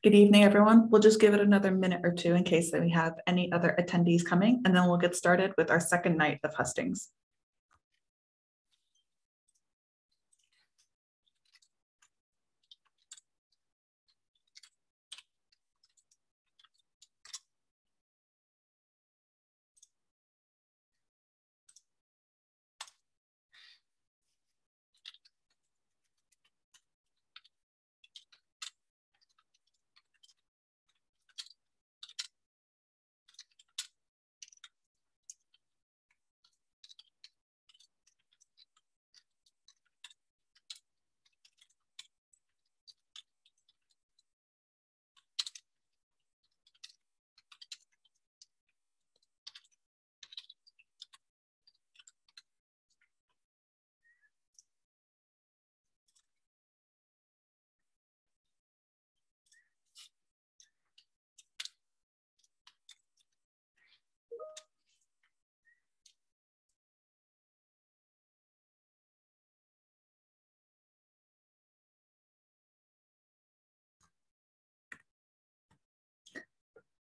Good evening, everyone. We'll just give it another minute or two in case that we have any other attendees coming, and then we'll get started with our second night of Hustings.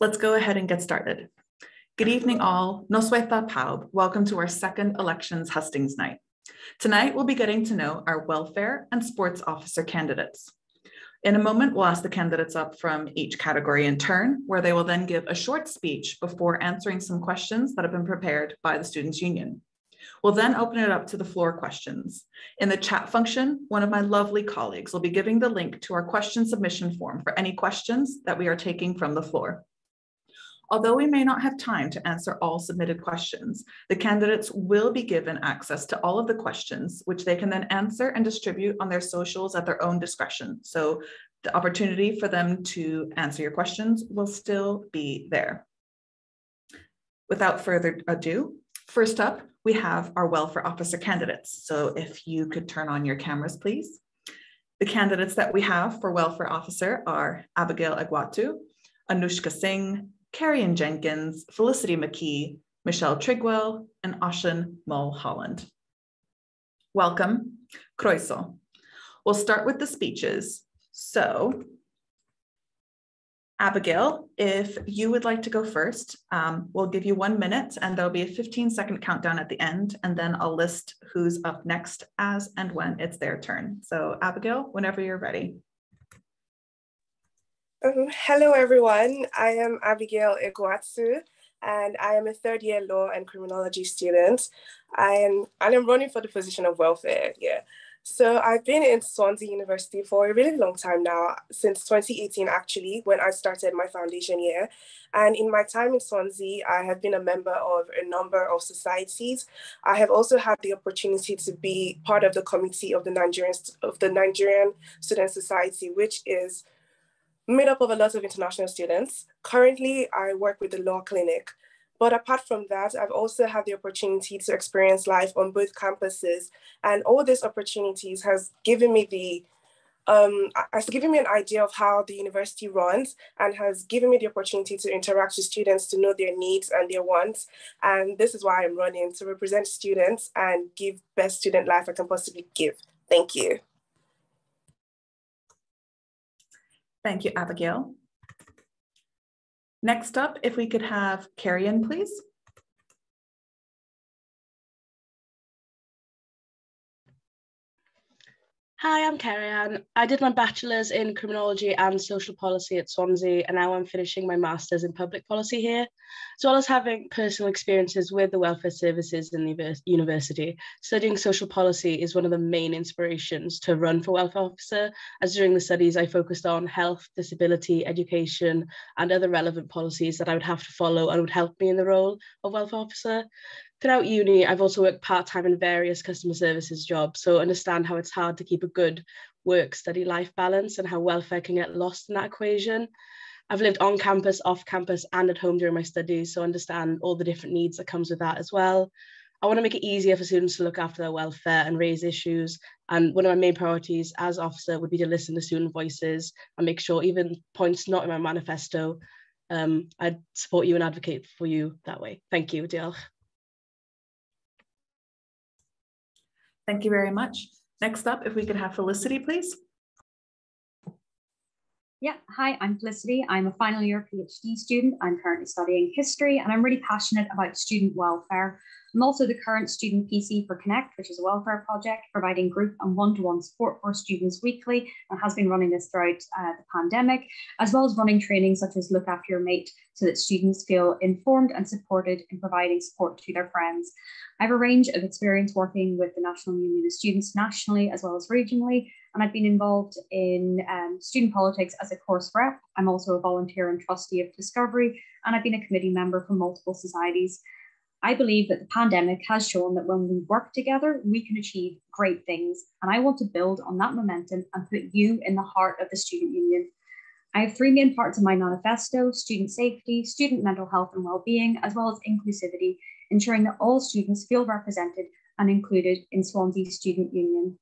Let's go ahead and get started. Good evening, all. Noswaitha Paub. Welcome to our second Elections Hustings night. Tonight, we'll be getting to know our welfare and sports officer candidates. In a moment, we'll ask the candidates up from each category in turn, where they will then give a short speech before answering some questions that have been prepared by the Students' Union. We'll then open it up to the floor questions. In the chat function, one of my lovely colleagues will be giving the link to our question submission form for any questions that we are taking from the floor. Although we may not have time to answer all submitted questions, the candidates will be given access to all of the questions, which they can then answer and distribute on their socials at their own discretion. So the opportunity for them to answer your questions will still be there. Without further ado, first up, we have our welfare officer candidates. So if you could turn on your cameras, please. The candidates that we have for welfare officer are Abigail Iguazu, Anushka Singh, Carrie Jenkins, Felicity McKee, Michelle Trigwell, and Ashen Mulholland. Welcome, Croiso. We'll start with the speeches. So, Abigail, if you would like to go first, we'll give you 1 minute and there'll be a 15-second countdown at the end, and then I'll list who's up next as and when it's their turn. So Abigail, whenever you're ready. Hello, everyone. I am Abigail Iguazu, and I am a third-year law and criminology student. I'm running for the position of welfare. Yeah. So I've been in Swansea University for a really long time now, since 2018, actually, when I started my foundation year. And in my time in Swansea, I have been a member of a number of societies. I have also had the opportunity to be part of the committee of the Nigerian Student Society, which is made up of a lot of international students. Currently, I work with the law clinic. But apart from that, I've also had the opportunity to experience life on both campuses. And all these opportunities has given me an idea of how the university runs, and has given me the opportunity to interact with students, to know their needs and their wants. And this is why I'm running, to represent students and give best student life I can possibly give. Thank you. Thank you, Abigail. Next up, if we could have Carrie, please. Hi, I'm Carrie-Ann. I did my bachelor's in criminology and social policy at Swansea, and now I'm finishing my master's in public policy here. As well as having personal experiences with the welfare services in the university, studying social policy is one of the main inspirations to run for welfare officer, as during the studies I focused on health, disability, education, and other relevant policies that I would have to follow and would help me in the role of welfare officer. Throughout uni, I've also worked part-time in various customer services jobs, so understand how it's hard to keep a good work-study life balance and how welfare can get lost in that equation. I've lived on campus, off campus, and at home during my studies, so understand all the different needs that comes with that as well. I want to make it easier for students to look after their welfare and raise issues. And one of my main priorities as officer would be to listen to student voices and make sure even points not in my manifesto, I'd support you and advocate for you that way. Thank you. Diolch. Thank you very much. Next up, if we could have Felicity, please. Yeah, hi, I'm Felicity. I'm a final year PhD student. I'm currently studying history and I'm really passionate about student welfare. I'm also the current student PC for Connect, which is a welfare project providing group and one-to-one support for students weekly and has been running this throughout the pandemic, as well as running training such as Look After Your Mate so that students feel informed and supported in providing support to their friends. I have a range of experience working with the National Union of Students nationally as well as regionally, and I've been involved in student politics as a course rep. I'm also a volunteer and trustee of Discovery, and I've been a committee member for multiple societies. I believe that the pandemic has shown that when we work together, we can achieve great things, and I want to build on that momentum and put you in the heart of the student union. I have three main parts of my manifesto: student safety, student mental health and well-being, as well as inclusivity, ensuring that all students feel represented and included in Swansea Student Union.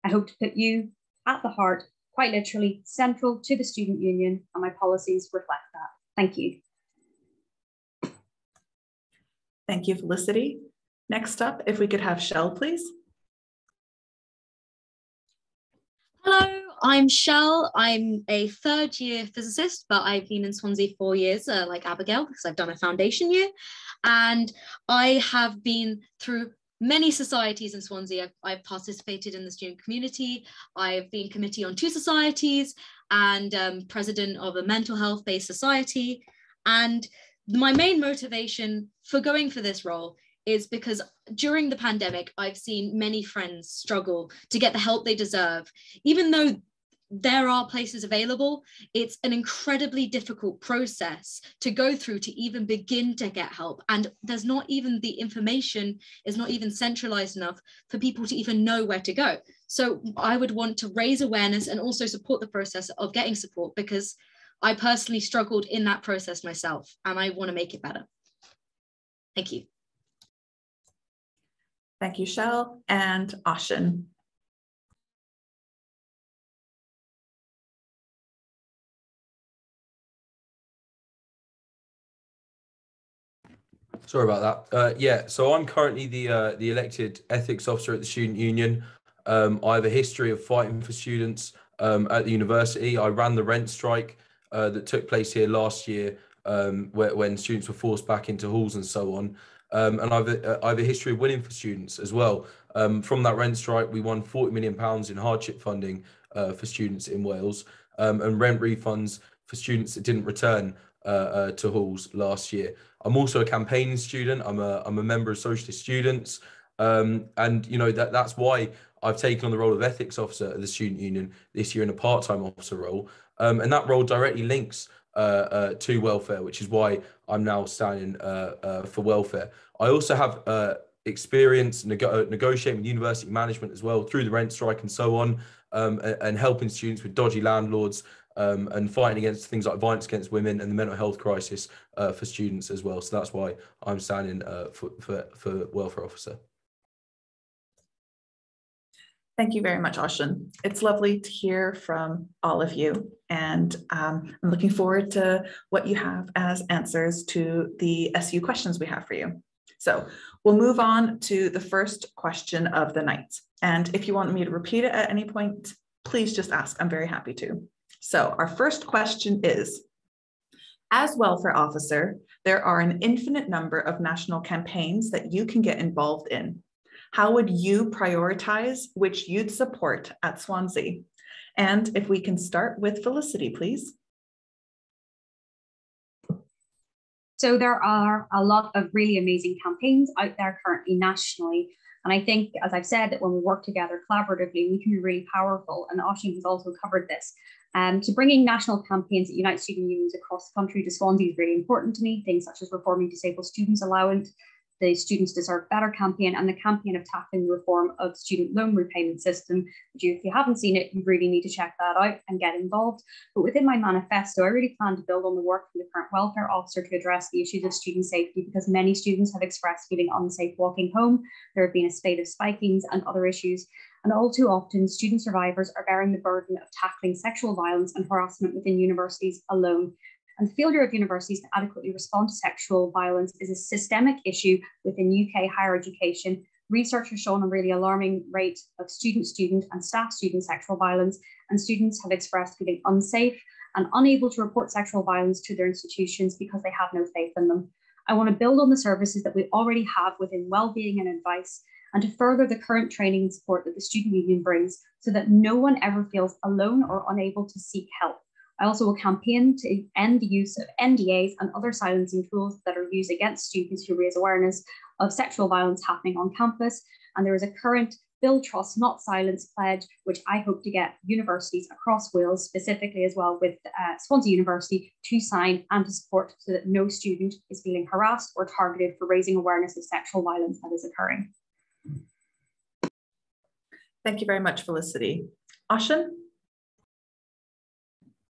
I hope to put you at the heart, quite literally central to the student union, and my policies reflect that. Thank you. Thank you, Felicity. Next up, if we could have Shell, please. Hello, I'm Shell. I'm a third year physicist, but I've been in Swansea 4 years, like Abigail, because I've done a foundation year. And I have been through many societies in Swansea. I've participated in the student community. I've been committee on 2 societies and president of a mental health-based society. And my main motivation for going for this role is because during the pandemic, I've seen many friends struggle to get the help they deserve. Even though there are places available, it's an incredibly difficult process to go through to even begin to get help. And there's not even the information is not even centralized enough for people to even know where to go. So I would want to raise awareness and also support the process of getting support, because I personally struggled in that process myself, and I want to make it better. Thank you. Thank you, Shell. And Ashin. Sorry about that. Yeah, so I'm currently the elected ethics officer at the student union. I have a history of fighting for students at the university. I ran the rent strike that took place here last year, when students were forced back into halls and so on. And I have a history of winning for students as well. From that rent strike, we won £40 million in hardship funding for students in Wales, and rent refunds for students that didn't return to halls last year. I'm also a campaigning student. I'm a member of Socialist Students, and you know that's why I've taken on the role of ethics officer at the student union this year in a part-time officer role, and that role directly links to welfare, which is why I'm now standing for welfare. I also have experience negotiating with university management as well through the rent strike and so on, and helping students with dodgy landlords, and fighting against things like violence against women and the mental health crisis for students as well. So that's why I'm standing for welfare officer. Thank you very much, Ashin. It's lovely to hear from all of you, and I'm looking forward to what you have as answers to the SU questions we have for you. So we'll move on to the first question of the night. And if you want me to repeat it at any point, please just ask. I'm very happy to. So our first question is, as welfare officer, there are an infinite number of national campaigns that you can get involved in. How would you prioritize which you'd support at Swansea? And if we can start with Felicity, please. So there are a lot of really amazing campaigns out there currently nationally. And I think, as I've said, that when we work together collaboratively, we can be really powerful. And Ashin has also covered this. So bringing national campaigns that unite student unions across the country to Swansea is really important to me. Things such as reforming disabled students allowance, the Students Deserve Better campaign and the campaign of tackling the reform of student loan repayment system. If you haven't seen it, you really need to check that out and get involved. But within my manifesto, I really plan to build on the work from the current welfare officer to address the issues of student safety, because many students have expressed feeling unsafe walking home. There have been a spate of spikings and other issues. And all too often, student survivors are bearing the burden of tackling sexual violence and harassment within universities alone. And the failure of universities to adequately respond to sexual violence is a systemic issue within UK higher education. Research has shown a really alarming rate of student and staff student sexual violence, and students have expressed feeling unsafe and unable to report sexual violence to their institutions because they have no faith in them. I want to build on the services that we already have within wellbeing and advice, and to further the current training and support that the Student Union brings, so that no one ever feels alone or unable to seek help. I also will campaign to end the use of NDAs and other silencing tools that are used against students who raise awareness of sexual violence happening on campus. And there is a current Build Trust Not Silence pledge, which I hope to get universities across Wales, specifically as well with Swansea University, to sign and to support, so that no student is feeling harassed or targeted for raising awareness of sexual violence that is occurring. Thank you very much, Felicity. Oshin?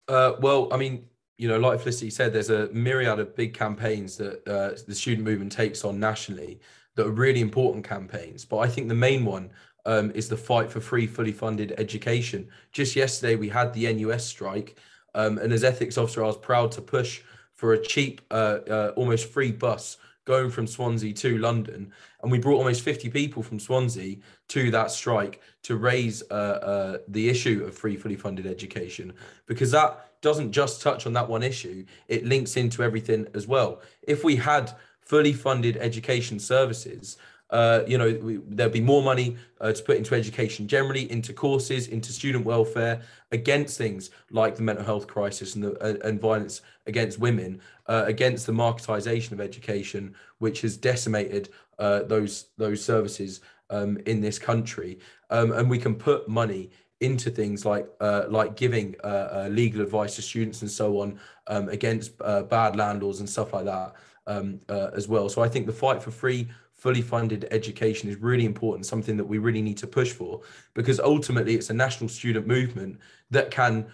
Well, I mean, you know, like Felicity said, there's a myriad of big campaigns that the student movement takes on nationally that are really important campaigns. But I think the main one is the fight for free, fully funded education. Just yesterday, we had the NUS strike. And as ethics officer, I was proud to push for a cheap, almost free bus going from Swansea to London. And we brought almost 50 people from Swansea to that strike to raise the issue of free, fully funded education, because that doesn't just touch on that one issue, it links into everything as well. If we had fully funded education services, you know, there'd be more money to put into education generally, into courses, into student welfare, against things like the mental health crisis and violence against women, against the marketisation of education, which has decimated those services in this country. And we can put money into things like giving legal advice to students and so on, against bad landlords and stuff like that as well. So I think the fight for free, fully funded education is really important, something that we really need to push for, because ultimately it's a national student movement that can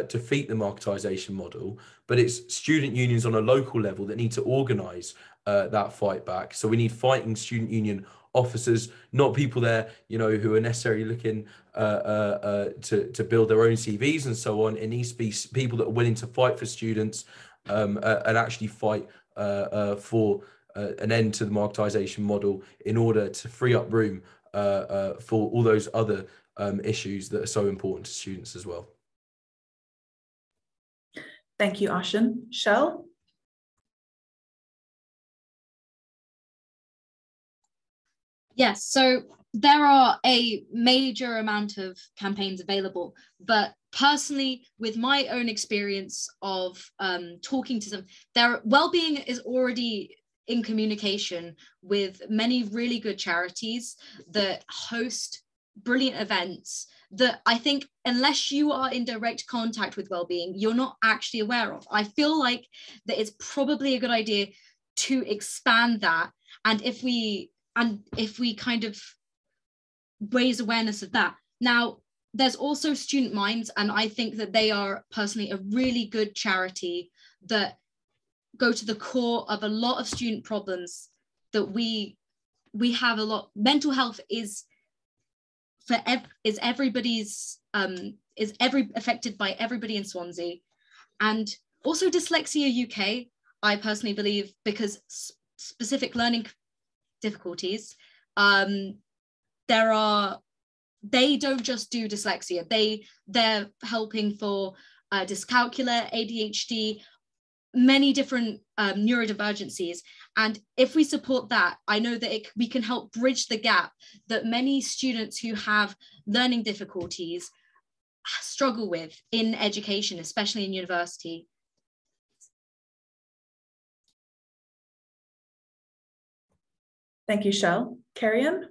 defeat the marketisation model, but it's student unions on a local level that need to organise that fight back. So we need fighting student union officers, not people there, you know, who are necessarily looking to build their own CVs and so on. It needs to be people that are willing to fight for students and actually fight for an end to the marketisation model in order to free up room for all those other issues that are so important to students as well. Thank you, Oshin. Shell? Yes, so there are a major amount of campaigns available, but personally, with my own experience of talking to them, their well-being is already in communication with many really good charities that host brilliant events that I think, unless you are in direct contact with well-being, you're not actually aware of. I feel like that it's probably a good idea to expand that, and if we kind of raise awareness of that. Now, there's also Student Minds, and I think that they are personally a really good charity that go to the core of a lot of student problems that we have a lot. Mental health is affected by everybody in Swansea, and also Dyslexia UK, I personally believe, because specific learning difficulties, they don't just do dyslexia, they're helping for dyscalculia, ADHD, many different neurodivergencies. And if we support that, I know that we can help bridge the gap that many students who have learning difficulties struggle with in education, especially in university. Thank you, Shell. Carrie-Ann?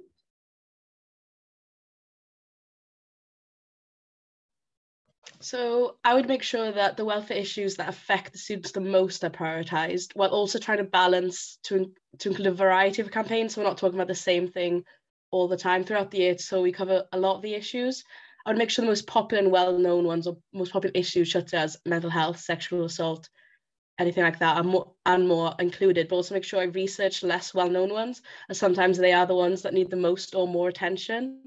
So I would make sure that the welfare issues that affect the students the most are prioritised, while also trying to balance to to include a variety of campaigns. So we're not talking about the same thing all the time throughout the year. So we cover a lot of the issues. I would make sure the most popular and well-known ones, or most popular issues such as mental health, sexual assault, anything like that, and more included, but also make sure I research less well-known ones, as sometimes they are the ones that need the most or more attention.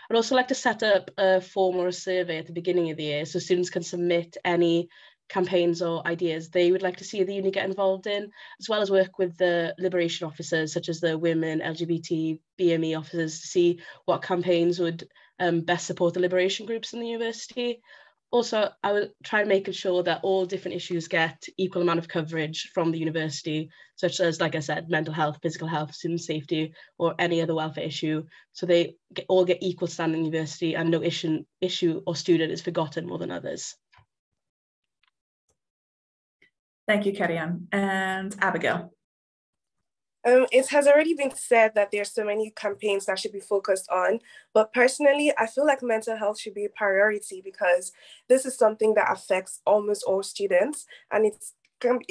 I'd also like to set up a form or a survey at the beginning of the year so students can submit any campaigns or ideas they would like to see the uni get involved in, as well as work with the liberation officers, such as the women, LGBT, BME officers, to see what campaigns would best support the liberation groups in the university. Also, I would try and make sure that all different issues get equal amount of coverage from the university, such as, like I said, mental health, physical health, student safety, or any other welfare issue. So they all get equal standing in the university, and no issue or student is forgotten more than others. Thank you, Kerry-Ann. And Abigail. It has already been said that there's so many campaigns that should be focused on, but personally, I feel like mental health should be a priority because this is something that affects almost all students, and it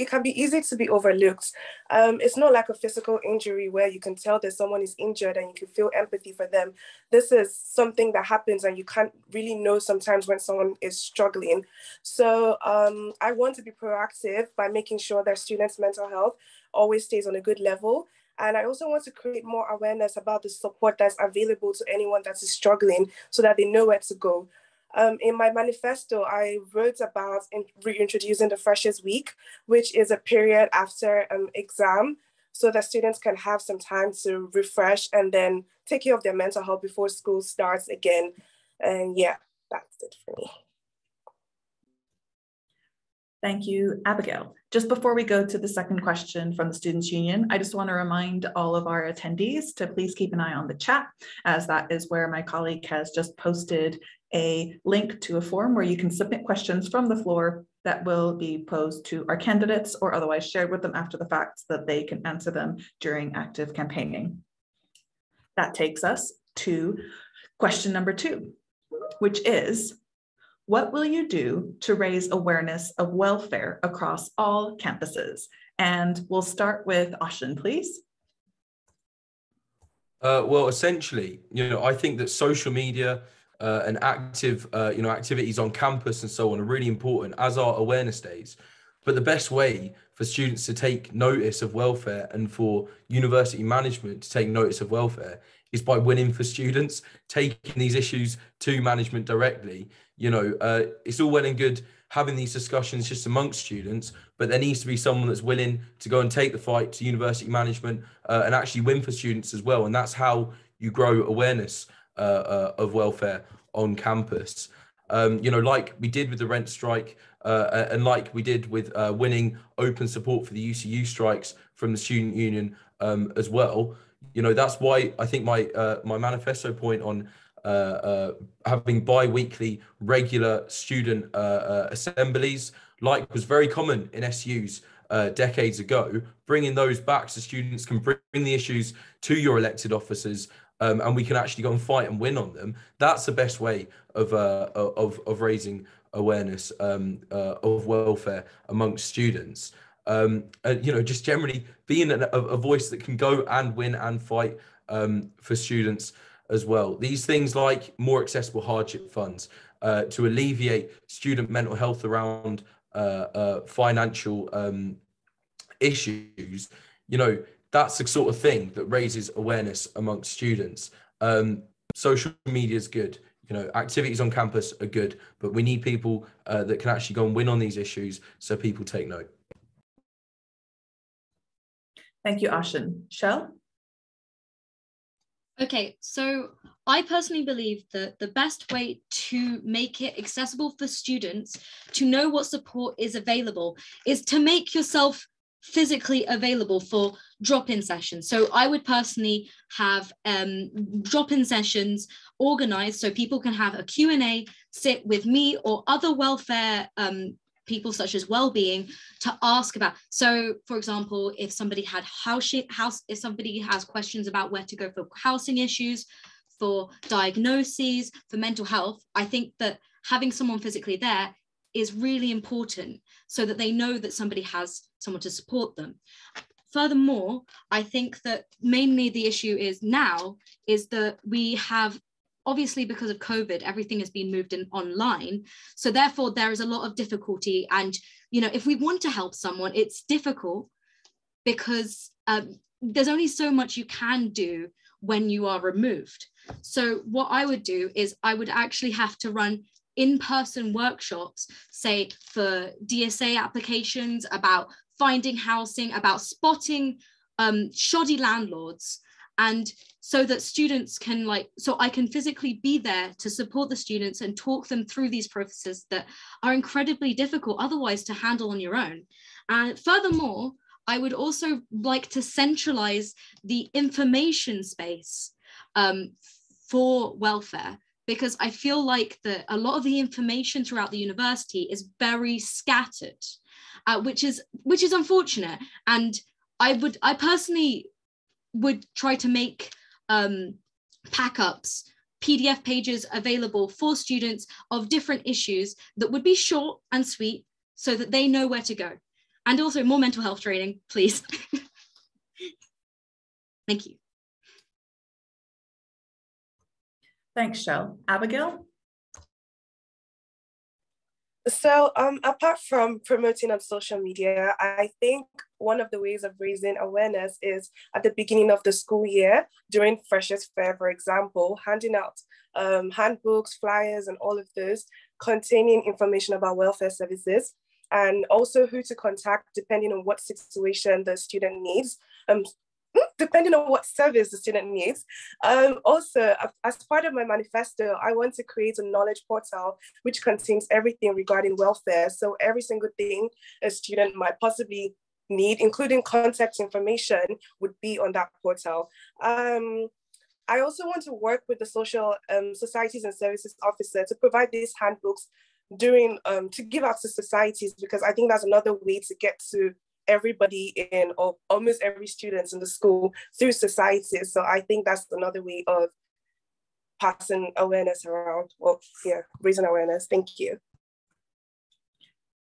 can be easy to be overlooked. It's not like a physical injury where you can tell that someone is injured and you can feel empathy for them. This is something that happens and you can't really know sometimes when someone is struggling. So I want to be proactive by making sure that students' mental health always stays on a good level. And I also want to create more awareness about the support that's available to anyone that is struggling so that they know where to go. In my manifesto, I wrote about reintroducing the Freshers Week, which is a period after exam, so that students can have some time to refresh and then take care of their mental health before school starts again. And yeah, that's it for me. Thank you, Abigail. Just before we go to the second question from the Students' Union, I just want to remind all of our attendees to please keep an eye on the chat, as that is where my colleague has just posted a link to a form where you can submit questions from the floor that will be posed to our candidates or otherwise shared with them after the fact so that they can answer them during active campaigning. That takes us to question number 2, which is, what will you do to raise awareness of welfare across all campuses? And we'll start with Oshin, please. Well, essentially, I think that social media and active, activities on campus and so on are really important, as are awareness days. But the best way for students to take notice of welfare and for university management to take notice of welfare is by winning for students, taking these issues to management directly. It's all well and good having these discussions just amongst students, but there needs to be someone that's willing to go and take the fight to university management and actually win for students as well. And that's how you grow awareness of welfare on campus. Like we did with the rent strike and like we did with winning open support for the UCU strikes from the student union as well. That's why I think my manifesto point on having bi-weekly regular student assemblies, like was very common in SUs decades ago, bringing those back so students can bring the issues to your elected officers and we can actually go and fight and win on them. That's the best way of raising awareness of welfare amongst students. Just generally being a voice that can go and win and fight for students as well. These things like more accessible hardship funds to alleviate student mental health around financial issues, that's the sort of thing that raises awareness amongst students. Social media is good. Activities on campus are good, but we need people that can actually go and win on these issues so people take note. Thank you, Oshin. Shell? Okay, so I personally believe that the best way to make it accessible for students to know what support is available is to make yourself physically available for drop-in sessions. So I would personally have drop-in sessions organized so people can have a Q&A, sit with me or other welfare people such as well-being to ask about. So for example, if somebody had if somebody has questions about where to go for housing issues, for diagnoses, for mental health, I think that having someone physically there is really important so that they know that somebody has someone to support them. furthermore, I think that mainly the issue is that we have, obviously because of COVID, everything has been moved in online. So therefore there is a lot of difficulty. And, you know, if we want to help someone, it's difficult because there's only so much you can do when you are removed. So what I would do is I would actually have to run in-person workshops, say for DSA applications, about finding housing, about spotting shoddy landlords, and so that students can so I can physically be there to support the students and talk them through these processes that are incredibly difficult otherwise to handle on your own. And furthermore, I would also like to centralize the information space for welfare, because I feel like that a lot of the information throughout the university is very scattered, which is unfortunate. And I personally would try to make pack-ups, PDF pages available for students of different issues that would be short and sweet so that they know where to go. And also more mental health training, please. Thank you. Thanks, Shell. Abigail? So apart from promoting on social media, I think one of the ways of raising awareness is at the beginning of the school year, during Freshers Fair, for example, handing out handbooks, flyers, and all of those containing information about welfare services, and also who to contact depending on what situation the student needs, depending on what service the student needs. Also, as part of my manifesto, I want to create a knowledge portal which contains everything regarding welfare. So every single thing a student might possibly need, including contact information, would be on that portal. I also want to work with the social societies and services officer to provide these handbooks to give out to societies, because I think that's another way to get to everybody or almost every student in the school through societies. So I think that's another way of passing awareness around. Well, yeah, raising awareness. Thank you.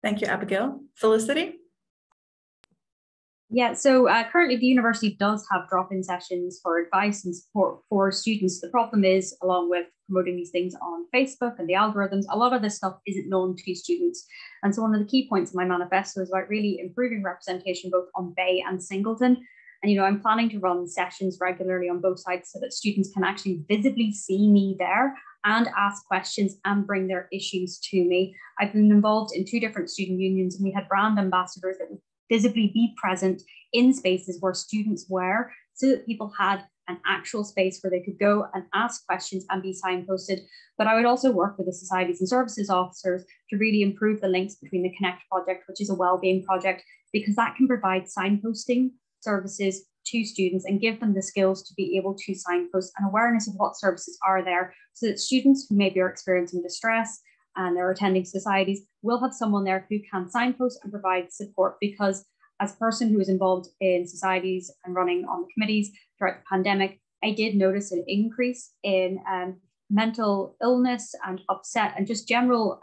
Thank you, Abigail. Felicity? Yeah, so currently the university does have drop-in sessions for advice and support for students. The problem is, along with promoting these things on Facebook and the algorithms, a lot of this stuff isn't known to students. And so one of the key points in my manifesto is about really improving representation both on Bay and Singleton. And, you know, I'm planning to run sessions regularly on both sides so that students can actually visibly see me there and ask questions and bring their issues to me. I've been involved in 2 different student unions, and we had brand ambassadors that would visibly be present in spaces where students were, so that people had an actual space where they could go and ask questions and be signposted. But I would also work with the societies and services officers to really improve the links between the Connect project, which is a wellbeing project, because that can provide signposting services to students and give them the skills to be able to signpost and awareness of what services are there, so that students who maybe are experiencing distress and they're attending societies will have someone there who can signpost and provide support. Because as a person who was involved in societies and running on the committees throughout the pandemic, I did notice an increase in mental illness and upset and just general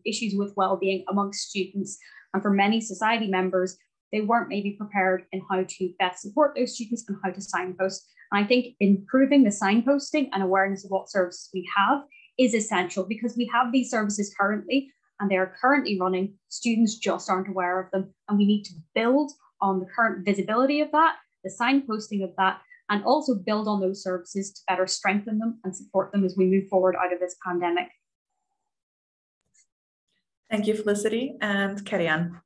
issues with well-being amongst students. And for many society members, they weren't maybe prepared in how to best support those students and how to signpost. And I think improving the signposting and awareness of what services we have is essential, because we have these services currently and they are currently running. Students just aren't aware of them, and we need to build on the current visibility of that, the signposting of that, and also build on those services to better strengthen them and support them as we move forward out of this pandemic. Thank you, Felicity. And Kerry-Ann.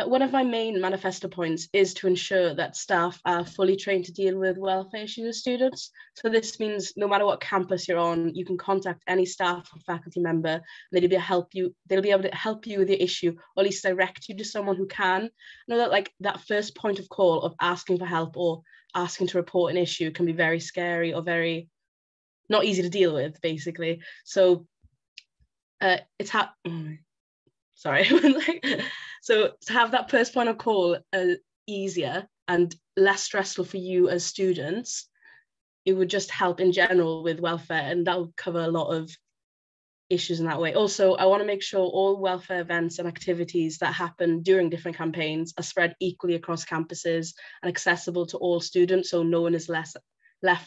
One of my main manifesto points is to ensure that staff are fully trained to deal with welfare issues with students. So this means no matter what campus you're on, you can contact any staff or faculty member, and they'll be able to help you with your issue, or at least direct you to someone who can. I know that like that first point of call of asking for help or asking to report an issue can be very scary or very not easy to deal with, basically. So So to have that first point of call easier and less stressful for you as students, it would just help in general with welfare, and that would cover a lot of issues in that way. Also, I want to make sure all welfare events and activities that happen during different campaigns are spread equally across campuses and accessible to all students, so no one is left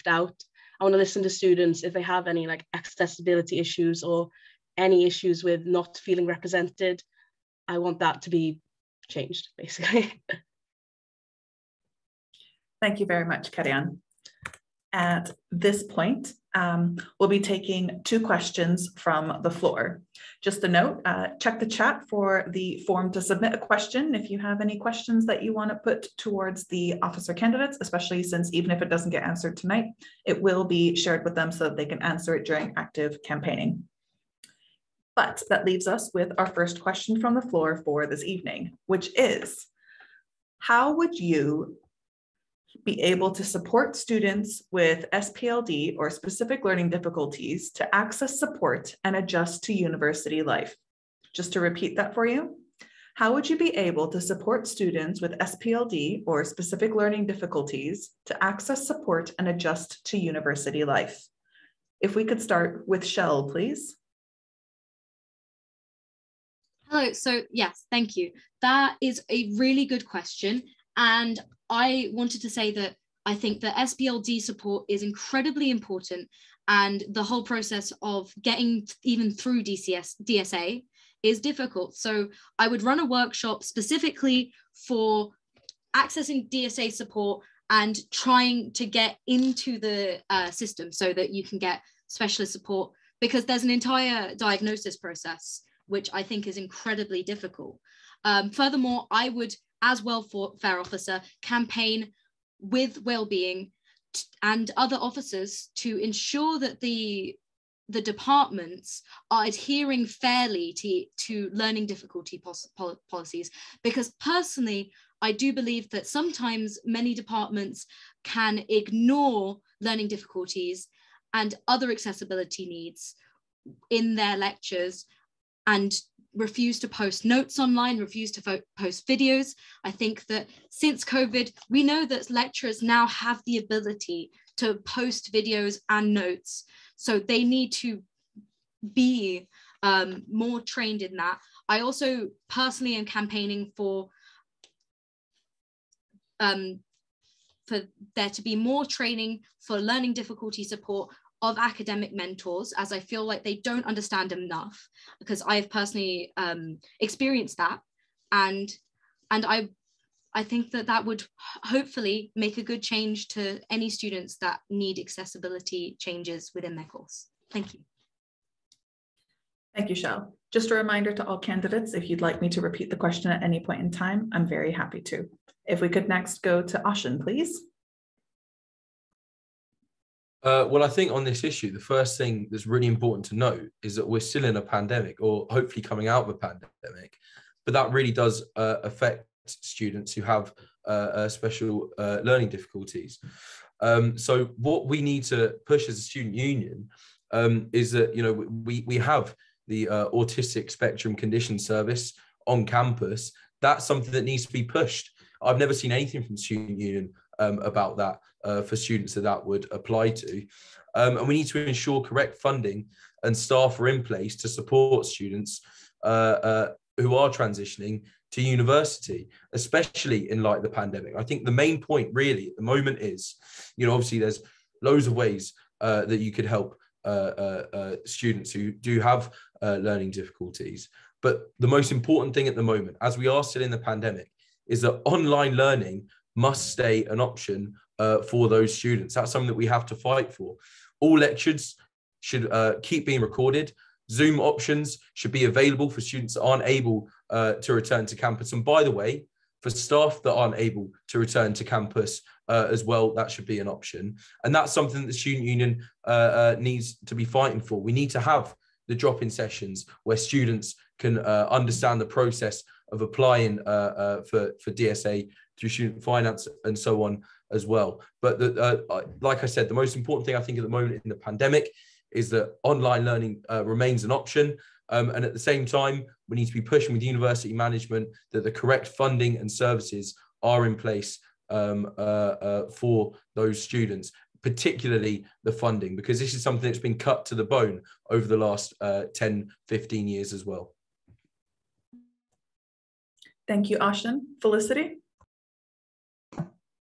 out. I want to listen to students if they have any like accessibility issues or any issues with not feeling represented. I want that to be changed, basically. Thank you very much, Karian. At this point, we'll be taking 2 questions from the floor. Just a note, check the chat for the form to submit a question if you have any questions that you want to put towards the officer candidates, especially since even if it doesn't get answered tonight, it will be shared with them so that they can answer it during active campaigning. But that leaves us with our first question from the floor for this evening, which is, how would you be able to support students with SPLD or specific learning difficulties to access support and adjust to university life? Just to repeat that for you, how would you be able to support students with SPLD or specific learning difficulties to access support and adjust to university life? If we could start with Shell, please. Hello, so yes, thank you. That is a really good question. And I wanted to say that I think that SPLD support is incredibly important, and the whole process of getting even through DSA is difficult. So I would run a workshop specifically for accessing DSA support and trying to get into the system so that you can get specialist support, because there's an entire diagnosis process, which I think is incredibly difficult. Furthermore, I would, as welfare officer, campaign with wellbeing and other officers to ensure that the departments are adhering fairly to learning difficulty policies. Because personally, I do believe that sometimes many departments can ignore learning difficulties and other accessibility needs in their lectures and refuse to post notes online, refuse to post videos. I think that since COVID, we know that lecturers now have the ability to post videos and notes. So they need to be more trained in that. I also personally am campaigning for there to be more training for learning difficulty support of academic mentors, as I feel like they don't understand enough, because I've personally experienced that, and I think that would hopefully make a good change to any students that need accessibility changes within their course. Thank you. Thank you, Shell. Just a reminder to all candidates, if you'd like me to repeat the question at any point in time, I'm very happy to. If we could next go to Ashin, please. Well, I think on this issue, the first thing that's really important to note is that we're still in a pandemic, or hopefully coming out of a pandemic, but that really does affect students who have special learning difficulties. So what we need to push as a student union is that, you know, we have the Autistic Spectrum Condition Service on campus. That's something that needs to be pushed. I've never seen anything from the student union about that for students that would apply to. And we need to ensure correct funding and staff are in place to support students who are transitioning to university, especially in light of the pandemic. I think the main point really at the moment is, you know, obviously there's loads of ways that you could help students who do have learning difficulties. But the most important thing at the moment, as we are still in the pandemic, is that online learning must stay an option for those students. That's something that we have to fight for. All lectures should keep being recorded. Zoom options should be available for students that aren't able to return to campus. And by the way, for staff that aren't able to return to campus as well, that should be an option. And that's something that the student union needs to be fighting for. We need to have the drop-in sessions where students can understand the process of applying for DSA through student finance and so on as well. But like I said, the most important thing I think at the moment in the pandemic is that online learning remains an option. And at the same time, we need to be pushing with university management that the correct funding and services are in place for those students. particularly the funding, because this is something that's been cut to the bone over the last 10, 15 years as well. Thank you, Ashin. Felicity?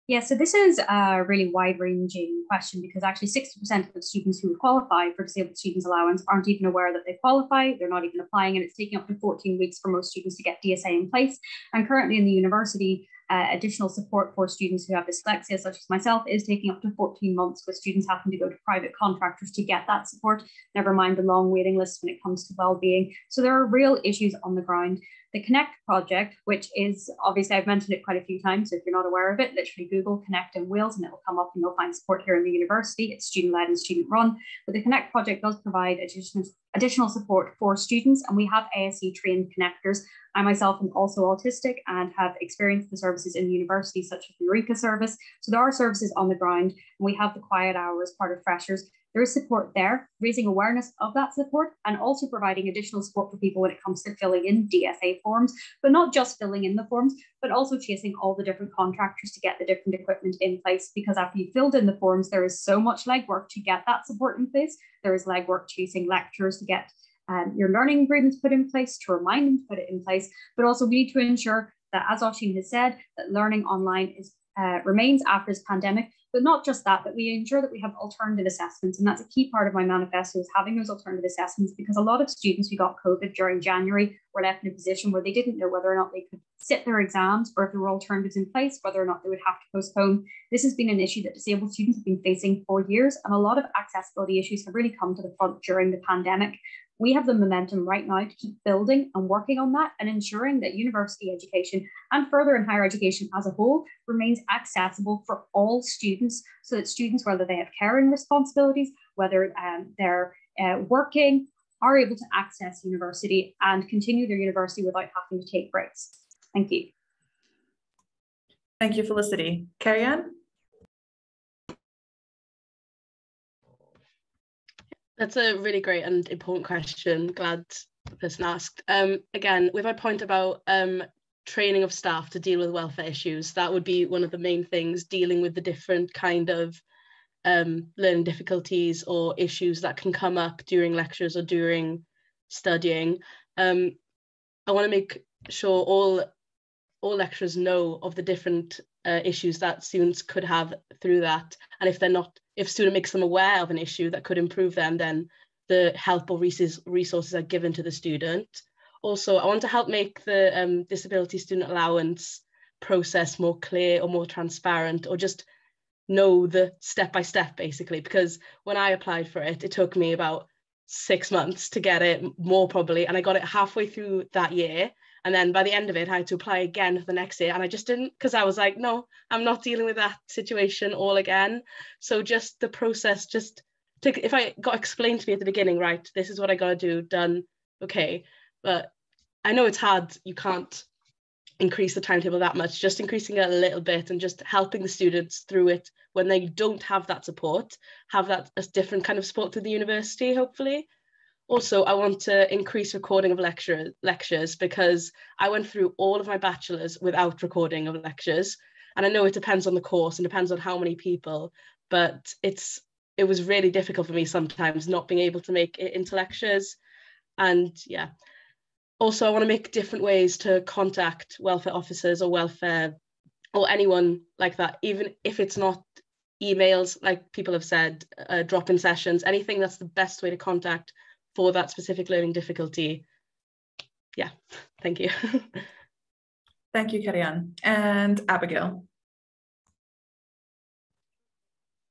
Yeah, so this is a really wide-ranging question because actually 60% of students who would qualify for disabled students allowance aren't even aware that they qualify. They're not even applying, and it's taking up to 14 weeks for most students to get DSA in place. And currently in the university, additional support for students who have dyslexia, such as myself, is taking up to 14 months, with students having to go to private contractors to get that support, never mind the long waiting list when it comes to well-being. So there are real issues on the ground. The Connect project, which is, obviously I've mentioned it quite a few times, so if you're not aware of it, literally Google Connect in Wales and it will come up and you'll find support here in the university. It's student-led and student-run, but the Connect project does provide additional support for students, and we have ASE trained connectors. I myself am also autistic and have experienced the services in universities such as the Eureka service. So there are services on the ground, and we have the quiet hour as part of Freshers. There is support there, raising awareness of that support, and also providing additional support for people when it comes to filling in DSA forms, but not just filling in the forms, but also chasing all the different contractors to get the different equipment in place. Because after you've filled in the forms, there is so much legwork to get that support in place. There is legwork chasing lecturers to get your learning agreements put in place, to remind them to put it in place, but also we need to ensure that, as Oshin has said, that learning online remains after this pandemic. But not just that, but we ensure that we have alternative assessments. And that's a key part of my manifesto, is having those alternative assessments, because a lot of students who got COVID during January were left in a position where they didn't know whether or not they could sit their exams, or if there were alternatives in place, whether or not they would have to postpone. This has been an issue that disabled students have been facing for years, and a lot of accessibility issues have really come to the front during the pandemic. We have the momentum right now to keep building and working on that, and ensuring that university education and further in higher education as a whole remains accessible for all students, so that students, whether they have caring responsibilities, whether they're working, are able to access university and continue their university without having to take breaks. Thank you. Thank you, Felicity. Carrie-Anne? That's a really great and important question. Glad the person asked. Again, with my point about training of staff to deal with welfare issues, that would be one of the main things, dealing with the different kind of learning difficulties or issues that can come up during lectures or during studying. I want to make sure all lecturers know of the different issues that students could have through that, and if student makes them aware of an issue that could improve them, then the help or resources are given to the student. Also, I want to help make the disability student allowance process more clear or more transparent, or just know the step-by-step, basically, because when I applied for it, it took me about 6 months to get it, more probably, and I got it halfway through that year. And then by the end of it, I had to apply again for the next year. And I just didn't, because I was like, no, I'm not dealing with that situation all again. So just the process, if I got explained to me at the beginning, right, this is what I got to do, done, okay. But I know it's hard. You can't increase the timetable that much, just increasing it a little bit and just helping the students through it when they don't have that support, have that as different kind of support through the university, hopefully. Also, I want to increase recording of lectures, because I went through all of my bachelor's without recording of lectures. And I know it depends on the course and depends on how many people, but it was really difficult for me sometimes not being able to make it into lectures. And yeah, also I want to make different ways to contact welfare officers or welfare or anyone like that, even if it's not emails, like people have said, drop-in sessions, anything that's the best way to contact for that specific learning difficulty. Yeah, thank you. Thank you, Carrie-Anne. And Abigail?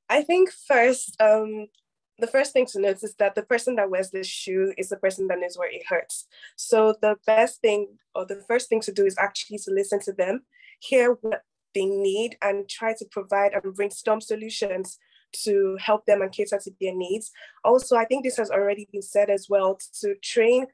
I think first, the first thing to note is that the person that wears this shoe is the person that knows where it hurts. So the best thing, or the first thing to do, is actually to listen to them, hear what they need, and try to provide and brainstorm solutions to help them and cater to their needs. Also, I think this has already been said as well, to train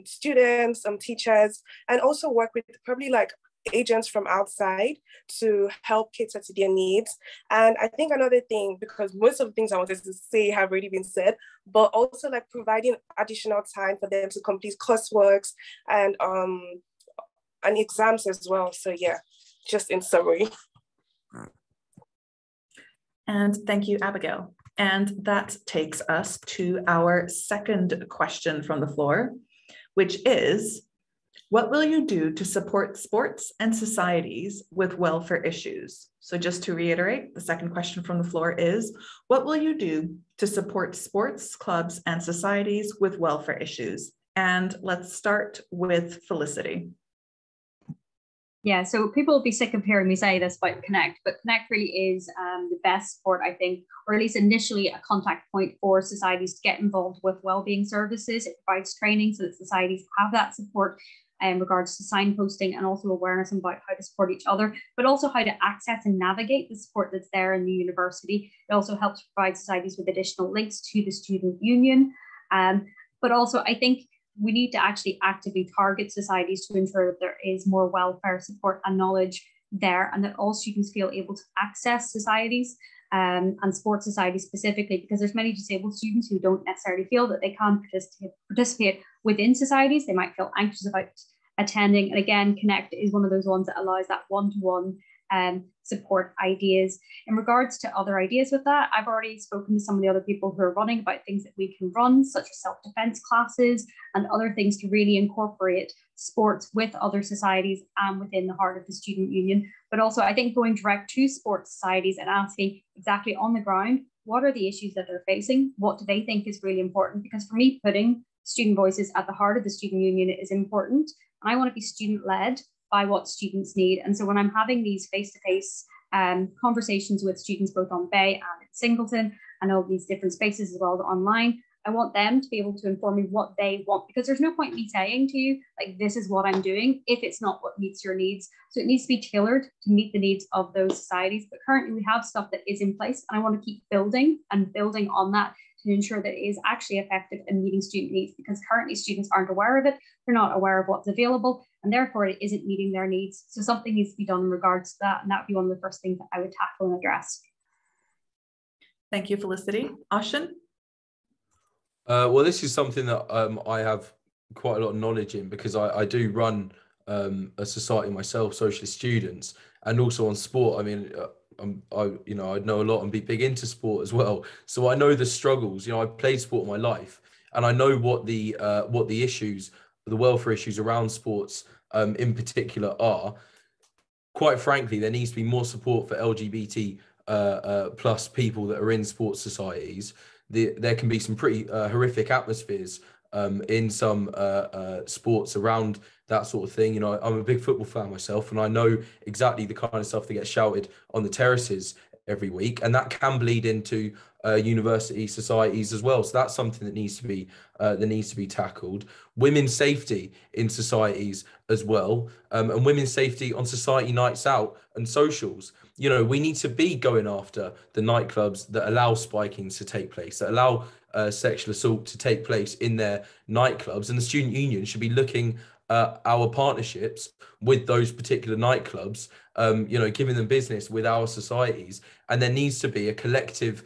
students, teachers, and also work with probably like agents from outside to help cater to their needs. And I think another thing, because most of the things I wanted to say have already been said, but also like providing additional time for them to complete coursework and exams as well. So yeah, just in summary. And thank you, Abigail. And that takes us to our second question from the floor, which is, what will you do to support sports and societies with welfare issues? So just to reiterate, the second question from the floor is, what will you do to support sports, clubs, and societies with welfare issues? And let's start with Felicity. Yeah, so people will be sick of hearing me say this about Connect, but Connect really is the best support, I think, or at least initially a contact point for societies to get involved with wellbeing services. It provides training so that societies have that support in regards to signposting and also awareness about how to support each other, but also how to access and navigate the support that's there in the university. It also helps provide societies with additional links to the student union. But also I think we need to actually actively target societies to ensure that there is more welfare support and knowledge there, and that all students feel able to access societies and sports societies specifically, because there's many disabled students who don't necessarily feel that they can participate within societies. They might feel anxious about attending. And again, Connect is one of those ones that allows that one-to-one support ideas. In regards to other ideas with that, I've already spoken to some of the other people who are running about things that we can run, such as self-defense classes and other things to really incorporate sports with other societies and within the heart of the student union. But also I think going direct to sports societies and asking exactly on the ground, what are the issues that they're facing? What do they think is really important? Because for me, putting student voices at the heart of the student union is important. And I want to be student-led by what students need. And so when I'm having these face-to-face conversations with students both on Bay and in Singleton and all these different spaces as well online, I want them to be able to inform me what they want, because there's no point me saying to you, like, this is what I'm doing if it's not what meets your needs. So it needs to be tailored to meet the needs of those societies. But currently we have stuff that is in place, and I want to keep building and building on that to ensure that it is actually effective in meeting student needs, because currently students aren't aware of it. They're not aware of what's available, and therefore it isn't meeting their needs. So something needs to be done in regards to that. And that would be one of the first things that I would tackle and address. Thank you, Felicity. Ashin? Well, this is something that I have quite a lot of knowledge in, because I do run a society myself, Socialist Students, and also on sport. I mean, I know a lot and be big into sport as well. So I know the struggles. I played sport in my life, and I know what the issues, the welfare issues around sports in particular are. Quite frankly, there needs to be more support for LGBT plus people that are in sports societies. There can be some pretty horrific atmospheres in some sports around that sort of thing. I'm a big football fan myself, and I know exactly the kind of stuff that gets shouted on the terraces every week, and that can bleed into university societies as well. So that's something that needs to be tackled. Women's safety in societies as well, and women's safety on society nights out and socials. We need to be going after the nightclubs that allow spiking to take place, that allow sexual assault to take place in their nightclubs. And the student union should be looking at our partnerships with those particular nightclubs, giving them business with our societies. And there needs to be a collective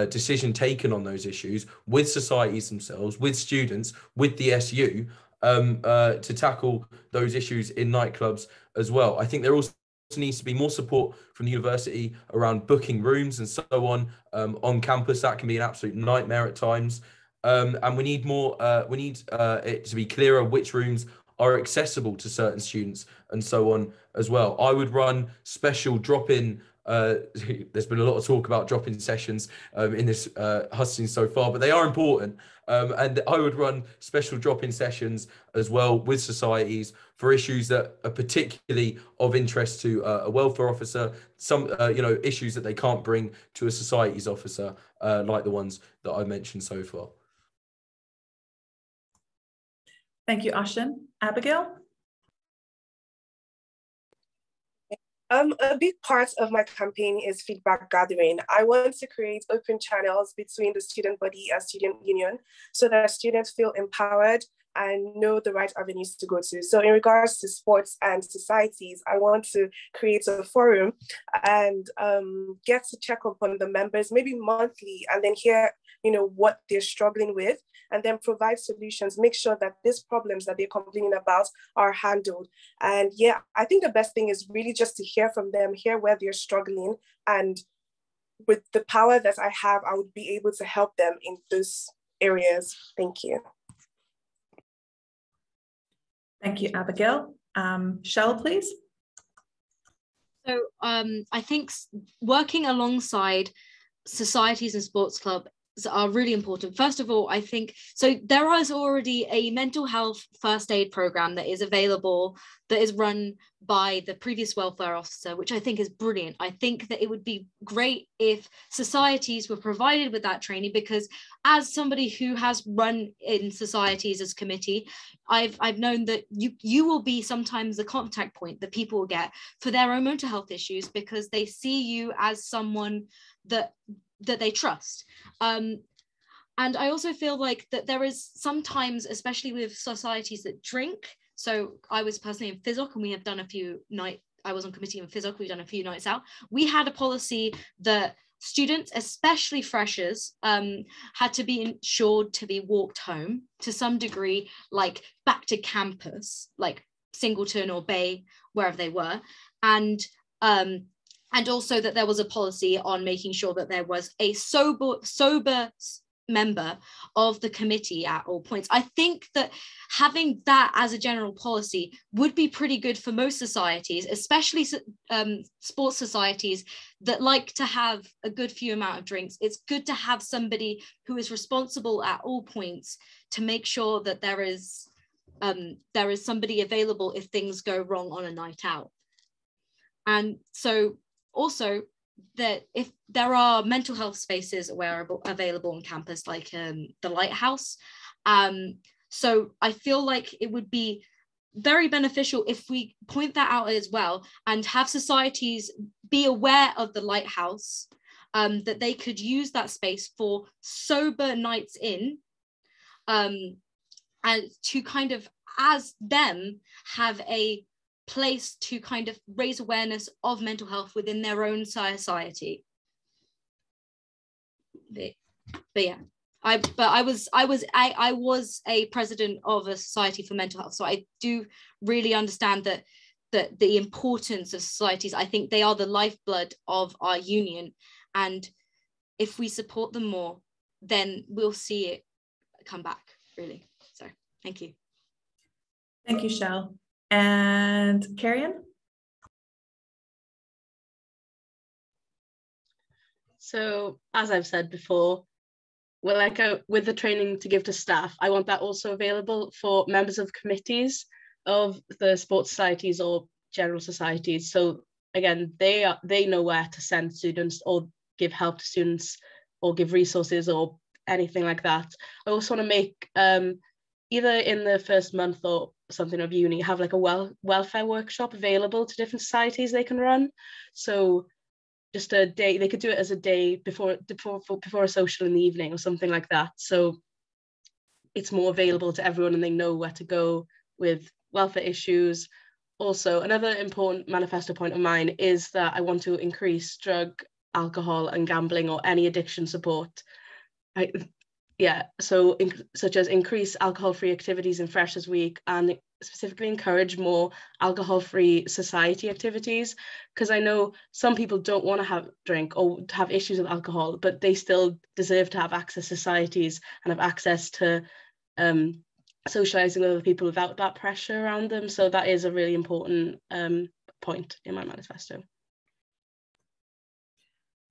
decision taken on those issues with societies themselves, with students, with the SU, to tackle those issues in nightclubs as well. I think there also needs to be more support from the university around booking rooms and so on campus. That can be an absolute nightmare at times, and we need more. We need it to be clearer which rooms are accessible to certain students and so on as well. I would run special drop-in. There's been a lot of talk about drop-in sessions in this Hustings so far, but they are important. And I would run special drop-in sessions as well with societies for issues that are particularly of interest to a welfare officer, some issues that they can't bring to a societies officer, like the ones that I mentioned so far. Thank you, Ashin. Abigail? A big part of my campaign is feedback gathering. I want to create open channels between the student body and student union so that students feel empowered and know the right avenues to go to. So in regards to sports and societies, I want to create a forum and get to check upon the members, maybe monthly, and then hear what they're struggling with, and then provide solutions, make sure that these problems that they're complaining about are handled. And yeah, I think the best thing is really just to hear from them, hear where they're struggling, and with the power that I have, I would be able to help them in those areas. Thank you. Thank you, Abigail. Shell, please. So I think working alongside societies and sports clubs are really important. First of all, I think, so there is already a mental health first aid program that is available, that is run by the previous welfare officer, which I think is brilliant. I think that it would be great if societies were provided with that training, because as somebody who has run in societies as committee, I've known that you will be sometimes the contact point that people will get for their own mental health issues, because they see you as someone that they trust. And I also feel like that there is sometimes, especially with societies that drink. So I was personally in Physic, and we have done I was on committee in Physic, we've done a few nights out. We had a policy that students, especially freshers, had to be insured to be walked home to some degree, like back to campus, like Singleton or Bay, wherever they were. And also that there was a policy on making sure that there was a sober member of the committee at all points. I think that having that as a general policy would be pretty good for most societies, especially sports societies that like to have a good few amount of drinks. It's good to have somebody who is responsible at all points to make sure that there is somebody available if things go wrong on a night out. And so also that if there are mental health spaces available on campus, like the Lighthouse. So I feel like it would be very beneficial if we point that out as well, and have societies be aware of the Lighthouse, that they could use that space for sober nights in, and to kind of, as them, have a place to kind of raise awareness of mental health within their own society. But yeah, I was a president of a society for mental health, so I do really understand that the importance of societies. I think they are the lifeblood of our union, and if we support them more, then we'll see it come back, really. So thank you. Thank you, Shell. And Carrie-Ann? So as I've said before, with the training to give to staff, I want that also available for members of committees of the sports societies or general societies. So again, they know where to send students or give help to students or give resources or anything like that. I also want to make either in the first month or something of uni, have like a welfare workshop available to different societies they can run. So just a day, they could do it as a day before a social in the evening or something like that. So it's more available to everyone and they know where to go with welfare issues. Also, another important manifesto point of mine is that I want to increase drug, alcohol and gambling or any addiction support. Such as increase alcohol-free activities in Freshers Week and specifically encourage more alcohol-free society activities, because I know some people don't want to have drink or have issues with alcohol, but they still deserve to have access to societies and have access to socializing with other people without that pressure around them. So that is a really important point in my manifesto.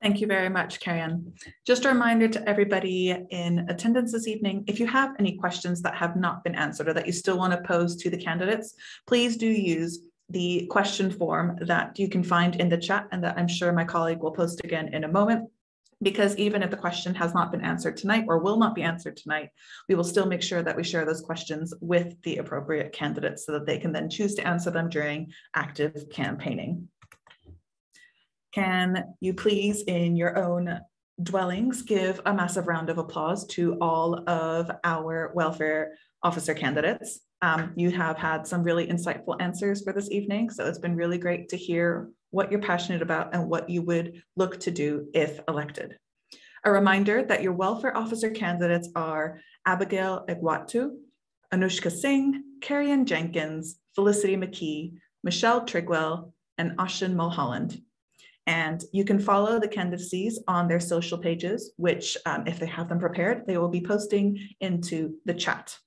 Thank you very much, Carrie-Ann. Just a reminder to everybody in attendance this evening, if you have any questions that have not been answered or that you still want to pose to the candidates, please do use the question form that you can find in the chat and that I'm sure my colleague will post again in a moment. Because even if the question has not been answered tonight or will not be answered tonight, we will still make sure that we share those questions with the appropriate candidates so that they can then choose to answer them during active campaigning. Can you please, in your own dwellings, give a massive round of applause to all of our welfare officer candidates? You have had some really insightful answers for this evening, so it's been really great to hear what you're passionate about and what you would look to do if elected. A reminder that your welfare officer candidates are Abigail Iguazu, Anushka Singh, Carrie-Ann Jenkins, Felicity McKee, Michelle Trigwell, and Ashin Mulholland. And you can follow the candidacies on their social pages, which if they have them prepared, they will be posting into the chat.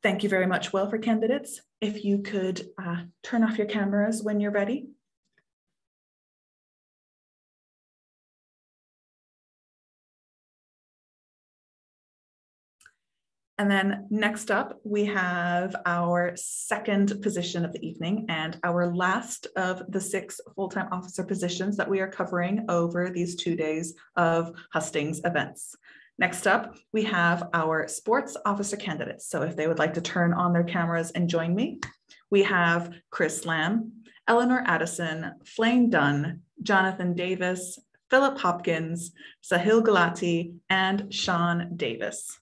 Thank you very much, welfare candidates. If you could turn off your cameras when you're ready. And then next up, we have our second position of the evening and our last of the 6 full-time officer positions that we are covering over these 2 days of Hustings events. Next up, we have our sports officer candidates. So if they would like to turn on their cameras and join me, we have Chris Lamb, Eleanor Addison, Flame Dunn, Jonathan Davis, Philip Hopkins, Sahil Gulati, and Sean Davis.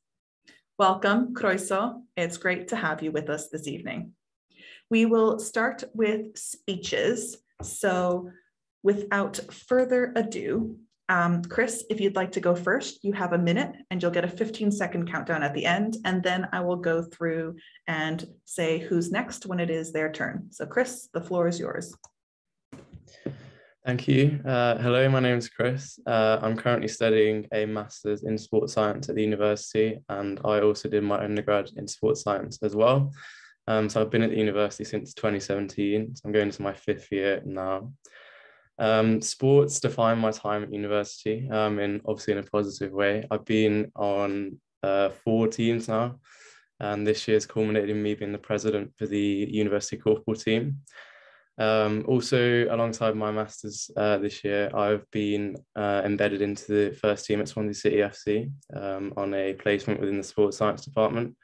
Welcome, Croiso. It's great to have you with us this evening. We will start with speeches. So without further ado, Chris, if you'd like to go first, you have a minute and you'll get a 15-second countdown at the end. And then I will go through and say who's next when it is their turn. So Chris, the floor is yours. Thank you. Hello, my name is Chris. I'm currently studying a master's in sports science at the university, and I also did my undergrad in sports science as well. So I've been at the university since 2017. So I'm going into my 5th year now. Sports define my time at university, obviously in a positive way. I've been on 4 teams now, and this year's culminated in me being the president for the university corporal team. Also, alongside my masters this year, I've been embedded into the first team at Swansea City FC on a placement within the sports science department,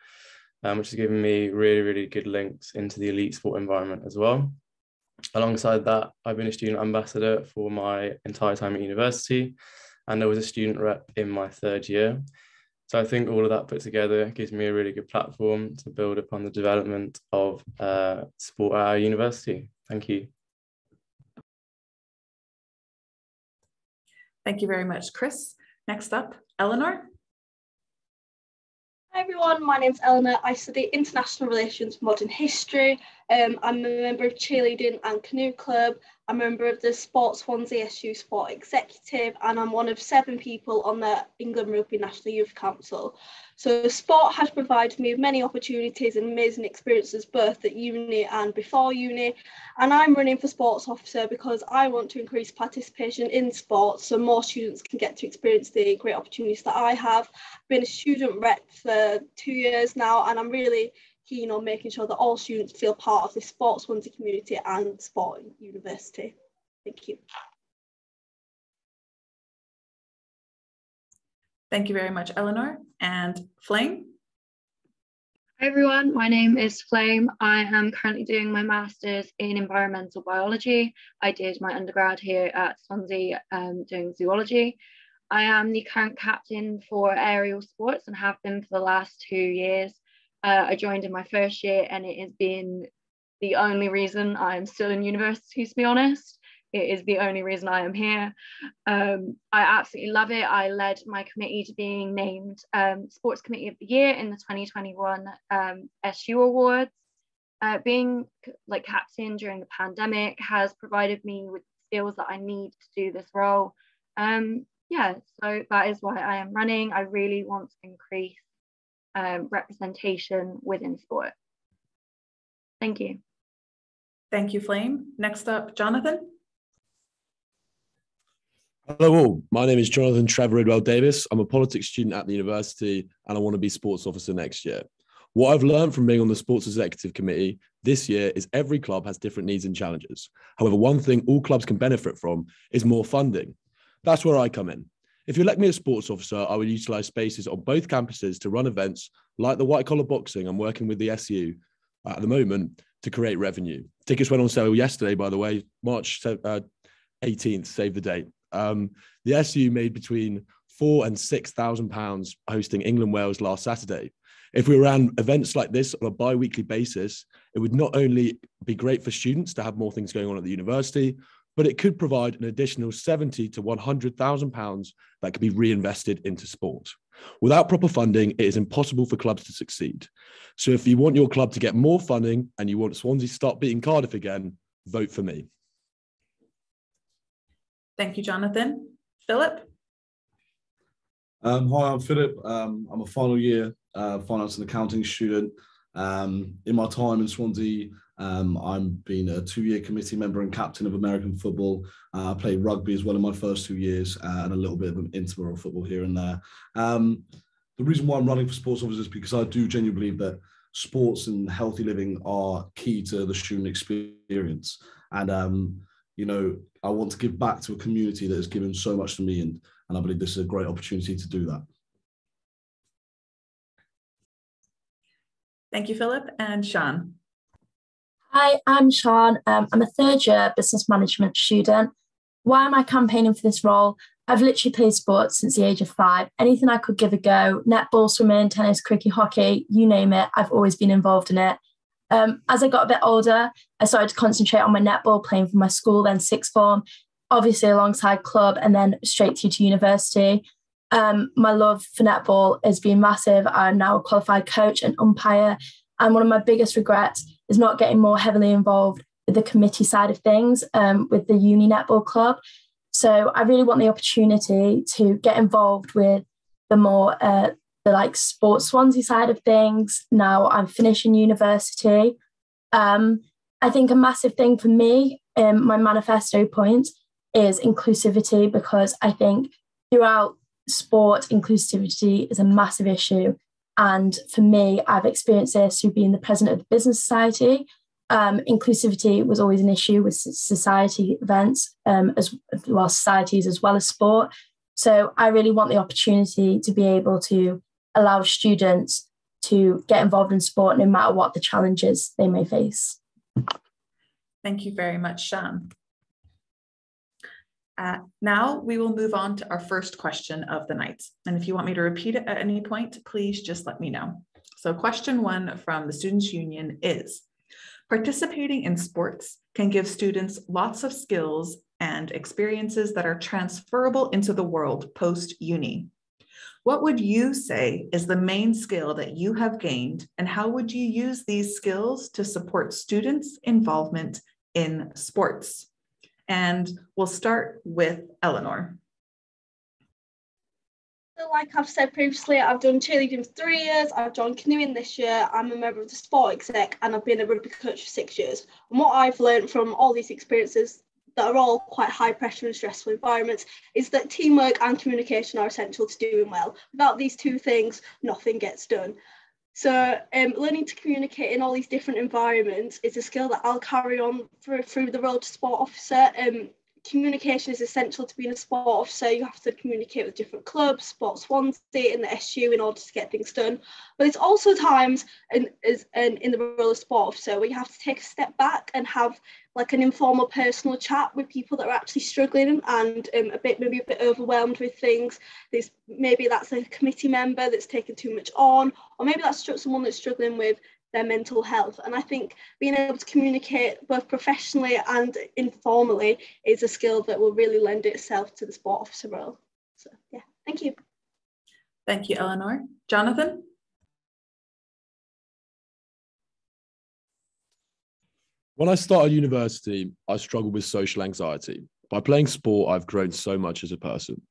which has given me really, really good links into the elite sport environment as well. Alongside that, I've been a student ambassador for my entire time at university, and I was a student rep in my 3rd year. So I think all of that put together gives me a really good platform to build upon the development of sport at our university. Thank you. Thank you very much, Chris. Next up, Eleanor. Hi everyone, my name's Eleanor. I study International Relations, Modern History. I'm a member of Cheerleading and Canoe Club. I'm a member of the Sports Swansea SU Sport Executive, and I'm one of 7 people on the England Rugby National Youth Council. So sport has provided me with many opportunities and amazing experiences both at uni and before uni. And I'm running for sports officer because I want to increase participation in sports so more students can get to experience the great opportunities that I have. I've been a student rep for 2 years now, and I'm really keen on making sure that all students feel part of the sports Swansea community and sport university. Thank you. Thank you very much, Eleanor. And Flame? Hi everyone, my name is Flame. I am currently doing my master's in environmental biology. I did my undergrad here at Swansea doing zoology. I am the current captain for aerial sports and have been for the last 2 years. I joined in my 1st year, and it has been the only reason I am still in university, to be honest. It is the only reason I am here. I absolutely love it. I led my committee to being named Sports Committee of the Year in the 2021 SU Awards. Being like captain during the pandemic has provided me with skills that I need to do this role. Yeah, so that is why I am running. I really want to increase representation within sport. Thank you. Thank you, Flame. Next up, Jonathan. Hello all, my name is Jonathan Trevordwell-Davis. I'm a politics student at the university and I want to be sports officer next year. What I've learned from being on the sports executive committee this year is every club has different needs and challenges. However, one thing all clubs can benefit from is more funding. That's where I come in. If you elect me as sports officer, I will utilise spaces on both campuses to run events like the white collar boxing I'm working with the SU at the moment to create revenue. Tickets went on sale yesterday, by the way, March 18th, save the date. The SU made between £4,000 and £6,000 hosting England-Wales last Saturday. If we ran events like this on a bi-weekly basis, it would not only be great for students to have more things going on at the university, but it could provide an additional £70,000 to £100,000 that could be reinvested into sport. Without proper funding, it is impossible for clubs to succeed. So if you want your club to get more funding and you want Swansea to start beating Cardiff again, vote for me. Thank you, Jonathan. Philip? Hi, I'm Philip. I'm a final year finance and accounting student. In my time in Swansea, I've been a 2-year committee member and captain of American football. I played rugby as well in my first 2 years and a little bit of intramural football here and there. The reason why I'm running for sports officer is because I do genuinely believe that sports and healthy living are key to the student experience. And, you know, I want to give back to a community that has given so much to me, and I believe this is a great opportunity to do that. Thank you, Philip. And Sean? Hi, I'm Sean. I'm a third-year business management student. Why am I campaigning for this role? I've literally played sports since the age of 5. Anything I could give a go, netball, swimming, tennis, cricket, hockey, you name it, I've always been involved in it. As I got a bit older, I started to concentrate on my netball, playing for my school, then sixth form, obviously alongside club, and then straight through to university. My love for netball has been massive. I'm now a qualified coach and umpire, and one of my biggest regrets is not getting more heavily involved with the committee side of things with the uni netball club. So I really want the opportunity to get involved with the more the like sports Swansea side of things. Now I'm finishing university. I think a massive thing for me, my manifesto point, is inclusivity, because I think throughout sport, inclusivity is a massive issue. And for me, I've experienced this through being the president of the Business Society. Inclusivity was always an issue with society events, as well, societies as well as sport. So I really want the opportunity to be able to allow students to get involved in sport no matter what the challenges they may face. Thank you very much, Sean. Now we will move on to our first question of the night. And if you want me to repeat it at any point, please just let me know. So question 1 from the Students' Union is, participating in sports can give students lots of skills and experiences that are transferable into the world post-uni. What would you say is the main skill that you have gained, and how would you use these skills to support students' involvement in sports? And we'll start with Eleanor. So like I've said previously, I've done cheerleading for 3 years, I've joined canoeing this year, I'm a member of the sport exec, and I've been a rugby coach for 6 years. And what I've learned from all these experiences that are all quite high pressure and stressful environments is that teamwork and communication are essential to doing well. Without these two things, nothing gets done. So learning to communicate in all these different environments is a skill that I'll carry on through the role to sport officer. Communication is essential to being a sport officer. You have to communicate with different clubs, Sport Swansea and the SU in order to get things done. But it's also times in the role of sport officer where you have to take a step back and have like an informal personal chat with people that are actually struggling and maybe a bit overwhelmed with things. Maybe that's a committee member that's taken too much on, or maybe that's someone that's struggling with their mental health. And I think being able to communicate both professionally and informally is a skill that will really lend itself to the sport officer role. So yeah, thank you. Thank you, Eleanor. Jonathan? When I started university, I struggled with social anxiety. By playing sport, I've grown so much as a person.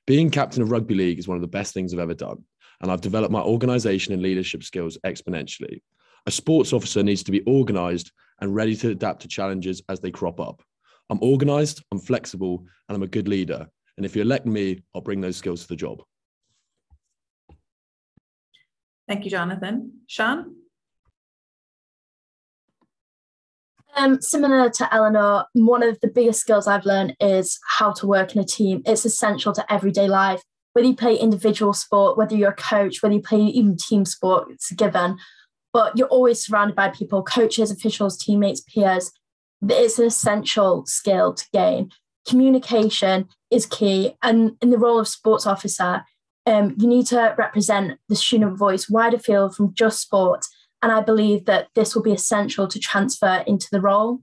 Being captain of rugby league is one of the best things I've ever done, and I've developed my organisation and leadership skills exponentially. A sports officer needs to be organised and ready to adapt to challenges as they crop up. I'm organised, I'm flexible, and I'm a good leader. And if you elect me, I'll bring those skills to the job. Thank you, Jonathan. Sean? Similar to Eleanor, one of the biggest skills I've learned is how to work in a team. It's essential to everyday life. Whether you play individual sport, whether you're a coach, whether you play even team sport, it's a given. But you're always surrounded by people, coaches, officials, teammates, peers. It's an essential skill to gain. Communication is key. And in the role of sports officer, you need to represent the student voice wider field from just sport. And I believe that this will be essential to transfer into the role.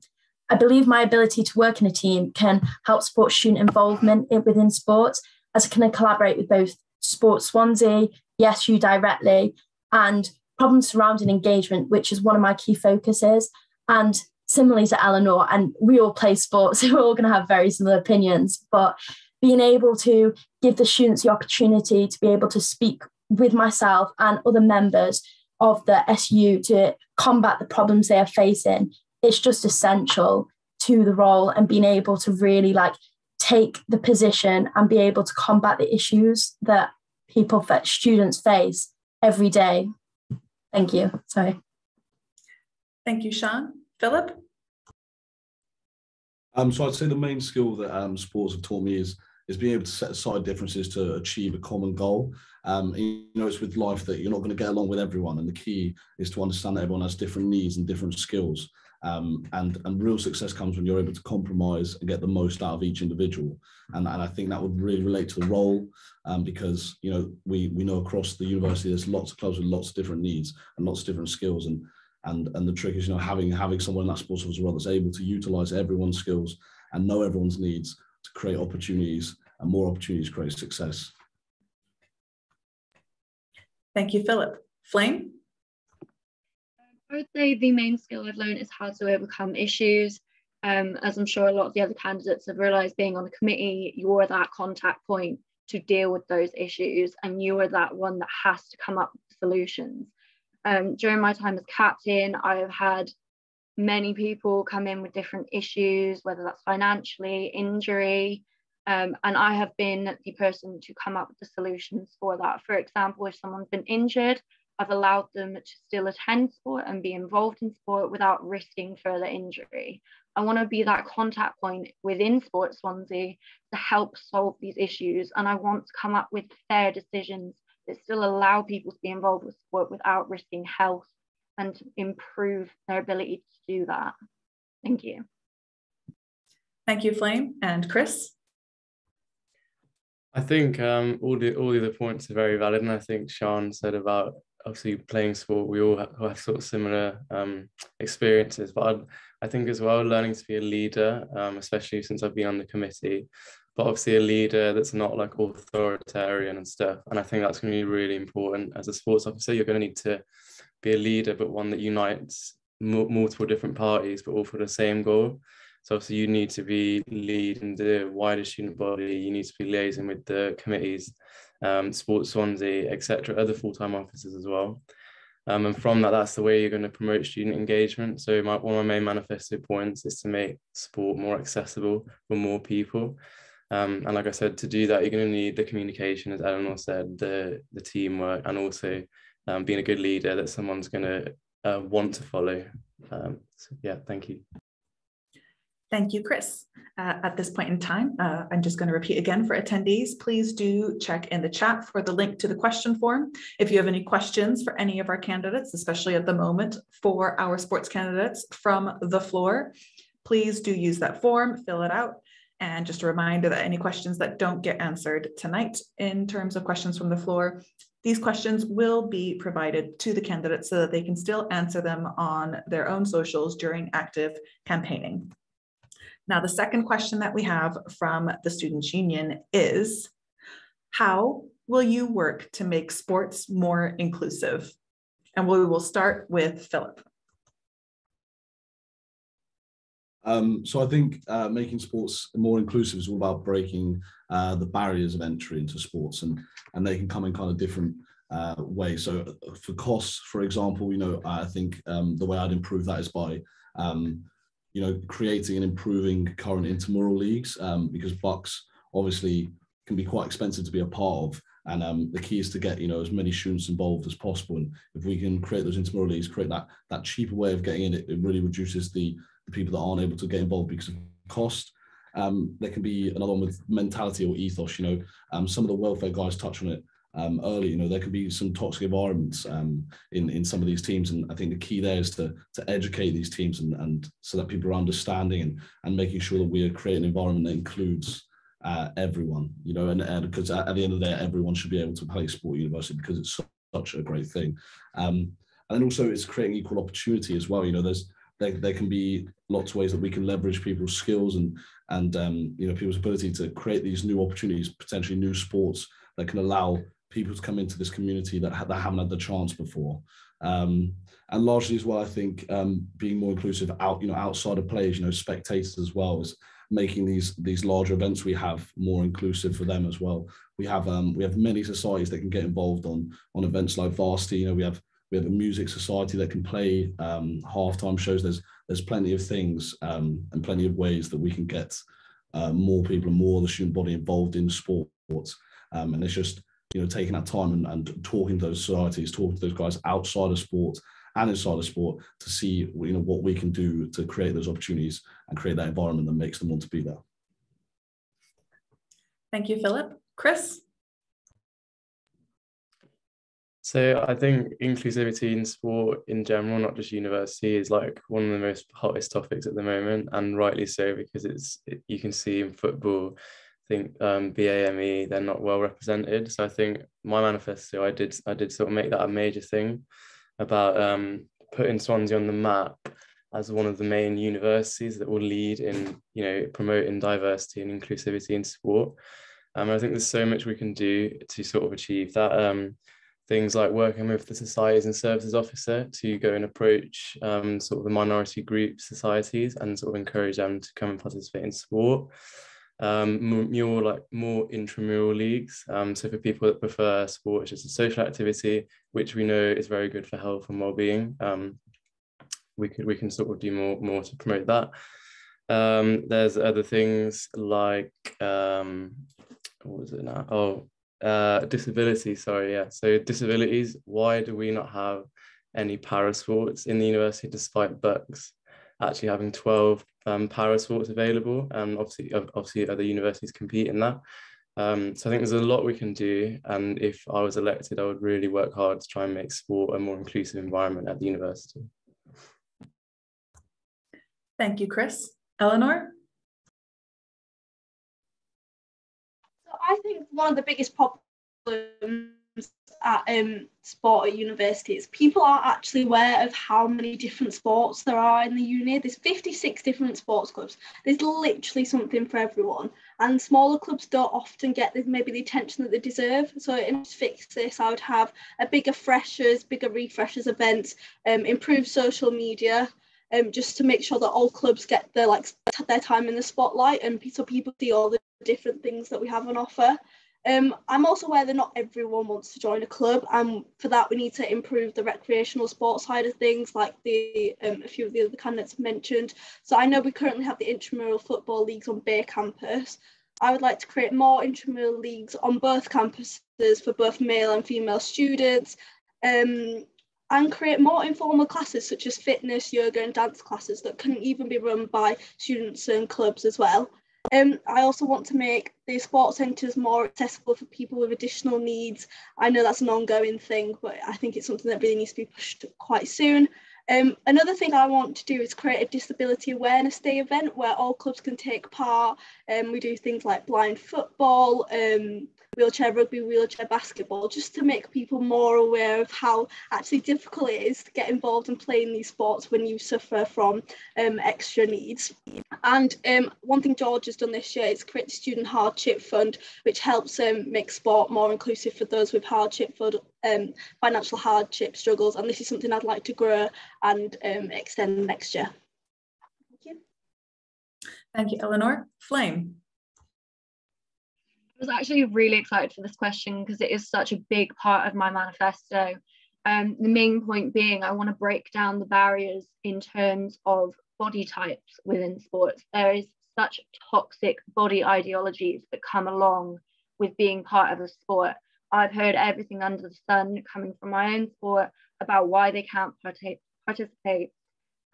I believe my ability to work in a team can help support student involvement within sports, as I can collaborate with both Sport Swansea, the SU directly, and problem surrounding engagement, which is one of my key focuses. And similarly to Eleanor, and we all play sports, so we're all going to have very similar opinions, but being able to give the students the opportunity to be able to speak with myself and other members of the SU to combat the problems they are facing, it's just essential to the role, and being able to really like take the position and be able to combat the issues that students face every day. Thank you. Sorry. Thank you, Sean. Philip? So I'd say the main skill that sports have taught me is being able to set aside differences to achieve a common goal. It's with life that you're not going to get along with everyone, and the key is to understand that everyone has different needs and different skills. And real success comes when you're able to compromise and get the most out of each individual. And I think that would really relate to the role, because we know across the university there's lots of clubs with lots of different needs and lots of different skills. And the trick is having someone in that sports officer role that's able to utilize everyone's skills and know everyone's needs to create opportunities, and more opportunities create success. Thank you, Philip. Flame? I would say the main skill I've learned is how to overcome issues. As I'm sure a lot of the other candidates have realised, being on the committee, you're that contact point to deal with those issues, and you are that one that has to come up with solutions. During my time as captain, I have had many people come in with different issues, whether that's financially, injury, and I have been the person to come up with the solutions for that. For example, if someone's been injured, I've allowed them to still attend sport and be involved in sport without risking further injury. I want to be that contact point within Sport Swansea to help solve these issues, and I want to come up with fair decisions that still allow people to be involved with sport without risking health, and improve their ability to do that. Thank you. Thank you, Flame. And Chris? I think all the other points are very valid, and I think Sean said about obviously playing sport, we all have sort of similar experiences, but I think as well learning to be a leader, especially since I've been on the committee, but obviously a leader that's not like authoritarian and stuff. And I think that's going to be really important as a sports officer. You're going to need to be a leader, but one that unites multiple different parties, but all for the same goal. So obviously you need to be leading the wider student body, you need to be liaising with the committees, Sports Swansea, etc., other full-time officers as well. And from that, that's the way you're going to promote student engagement. So one of my main manifesto points is to make sport more accessible for more people. And like I said, to do that, you're going to need the communication, as Eleanor said, the teamwork, and also being a good leader that someone's going to want to follow. So yeah, thank you. Thank you, Chris. At this point in time, I'm just going to repeat again for attendees, please do check in the chat for the link to the question form. If you have any questions for any of our candidates, especially at the moment for our sports candidates from the floor, please do use that form, fill it out. And just a reminder that any questions that don't get answered tonight in terms of questions from the floor, these questions will be provided to the candidates so that they can still answer them on their own socials during active campaigning. Now, the second question that we have from the Students' Union is, how will you work to make sports more inclusive? And we will start with Philip. So I think making sports more inclusive is all about breaking the barriers of entry into sports, and they can come in kind of different ways. So for costs, for example, I think the way I'd improve that is by creating and improving current intramural leagues, because bucks obviously can be quite expensive to be a part of. And the key is to get, as many students involved as possible. And if we can create those intramural leagues, create that cheaper way of getting in, it really reduces the people that aren't able to get involved because of cost. There can be another one with mentality or ethos. Some of the welfare guys touch on it earlier. There can be some toxic environments in some of these teams, and I think the key there is to educate these teams and so that people are understanding and making sure that we are creating an environment that includes everyone. And because at the end of the day, everyone should be able to play sport at university because it's such a great thing. And then also it's creating equal opportunity as well. There can be lots of ways that we can leverage people's skills and people's ability to create these new opportunities, potentially new sports that can allow people to come into this community that haven't had the chance before. And largely as well, I think being more inclusive outside of players, spectators as well, is making these larger events we have more inclusive for them as well. We have many societies that can get involved on events like Varsity. We have a music society that can play halftime shows. There's plenty of things and plenty of ways that we can get more people and more of the student body involved in sports. And it's just taking that time and talking to those societies, talking to those guys outside of sport and inside of sport to see what we can do to create those opportunities and create that environment that makes them want to be there. Thank you, Philip. Chris? So I think inclusivity in sport in general, not just university, is like one of the most hottest topics at the moment, and rightly so, because you can see in football, I think BAME, they're not well represented. So I think my manifesto, I did sort of make that a major thing about putting Swansea on the map as one of the main universities that will lead in promoting diversity and inclusivity in sport. I think there's so much we can do to sort of achieve that. Things like working with the Societies and Services Officer to go and approach sort of the minority group societies and sort of encourage them to come and participate in sport. More intramural leagues. So for people that prefer sport as just a social activity, which we know is very good for health and well-being, we can sort of do more to promote that. There's other things like what was it now? Disability, sorry, yeah. So disabilities, why do we not have any para sports in the university despite Bucks actually having 12 para sports available, and obviously other universities compete in that. So I think there's a lot we can do, and if I was elected, I would really work hard to try and make sport a more inclusive environment at the university. Thank you, Chris. Eleanor? I think one of the biggest problems at sport at university is people aren't actually aware of how many different sports there are in the uni. There's 56 different sports clubs. There's literally something for everyone, and smaller clubs don't often get maybe the attention that they deserve. So in to fix this, I would have a bigger refreshers events, improve social media, just to make sure that all clubs get their time in the spotlight, and so people see all the different things that we have on offer. I'm also aware that not everyone wants to join a club, and for that we need to improve the recreational sports side of things, like a few of the other candidates mentioned. So I know we currently have the intramural football leagues on Bay campus. I would like to create more intramural leagues on both campuses for both male and female students, and create more informal classes such as fitness, yoga and dance classes that can even be run by students and clubs as well. I also want to make the sports centres more accessible for people with additional needs. I know that's an ongoing thing, but I think it's something that really needs to be pushed quite soon. Another thing I want to do is create a disability awareness day event where all clubs can take part. We do things like blind football, wheelchair rugby, wheelchair basketball, just to make people more aware of how actually difficult it is to get involved and play in these sports when you suffer from extra needs. And one thing George has done this year is create the Student Hardship Fund, which helps make sport more inclusive for those with financial hardship struggles. And this is something I'd like to grow and extend next year. Thank you. Thank you, Eleanor. Flame. I was actually really excited for this question because it is such a big part of my manifesto. The main point being I want to break down the barriers in terms of body types within sports. There is such toxic body ideologies that come along with being part of a sport. I've heard everything under the sun coming from my own sport about why they can't participate.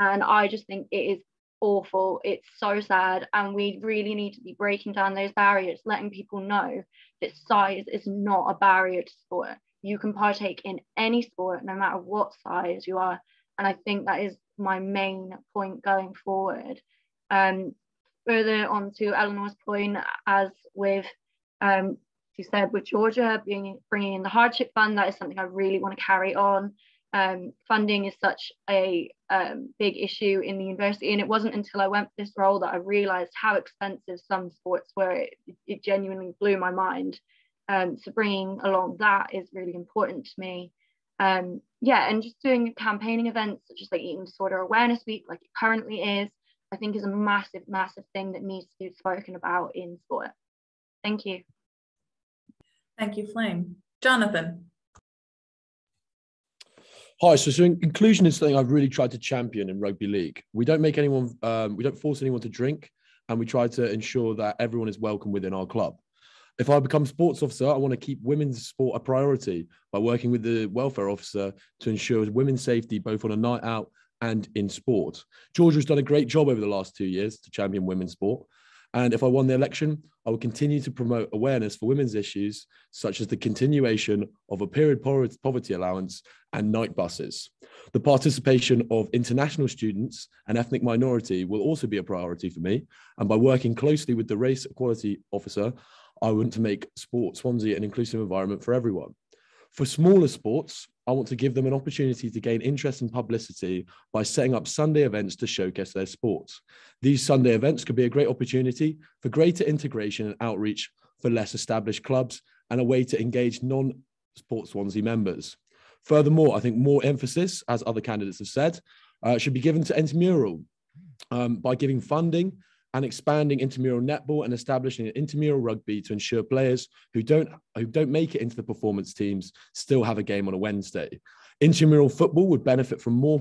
And I just think it is awful. It's so sad. And we really need to be breaking down those barriers, letting people know that size is not a barrier to sport. You can partake in any sport, no matter what size you are. And I think that is my main point going forward. Further on to Eleanor's point, as with she said with Georgia bringing in the hardship fund, that is something I really want to carry on. Funding is such a big issue in the university, and it wasn't until I went for this role that I realised how expensive some sports were. It genuinely blew my mind. So bringing along that is really important to me. Yeah, and just doing campaigning events such as like Eating Disorder Awareness Week, like it currently is, I think is a massive, massive thing that needs to be spoken about in sport. Thank you. Thank you, Flame. Jonathan. Hi, so inclusion is something I've really tried to champion in rugby league. We don't make anyone, we don't force anyone to drink, and we try to ensure that everyone is welcome within our club. If I become sports officer, I want to keep women's sport a priority by working with the welfare officer to ensure women's safety both on a night out and in sport. Georgia has done a great job over the last 2 years to champion women's sport. And if I won the election, I will continue to promote awareness for women's issues, such as the continuation of a period poverty allowance and night buses. The participation of international students and ethnic minority will also be a priority for me. And by working closely with the race equality officer, I want to make Sport Swansea an inclusive environment for everyone. For smaller sports, I want to give them an opportunity to gain interest and publicity by setting up Sunday events to showcase their sports. These Sunday events could be a great opportunity for greater integration and outreach for less established clubs and a way to engage non-Sport Swansea members. Furthermore, I think more emphasis, as other candidates have said, should be given to intramural by giving funding and expanding intramural netball and establishing an intramural rugby to ensure players who don't make it into the performance teams still have a game on a Wednesday. Intramural football would benefit from more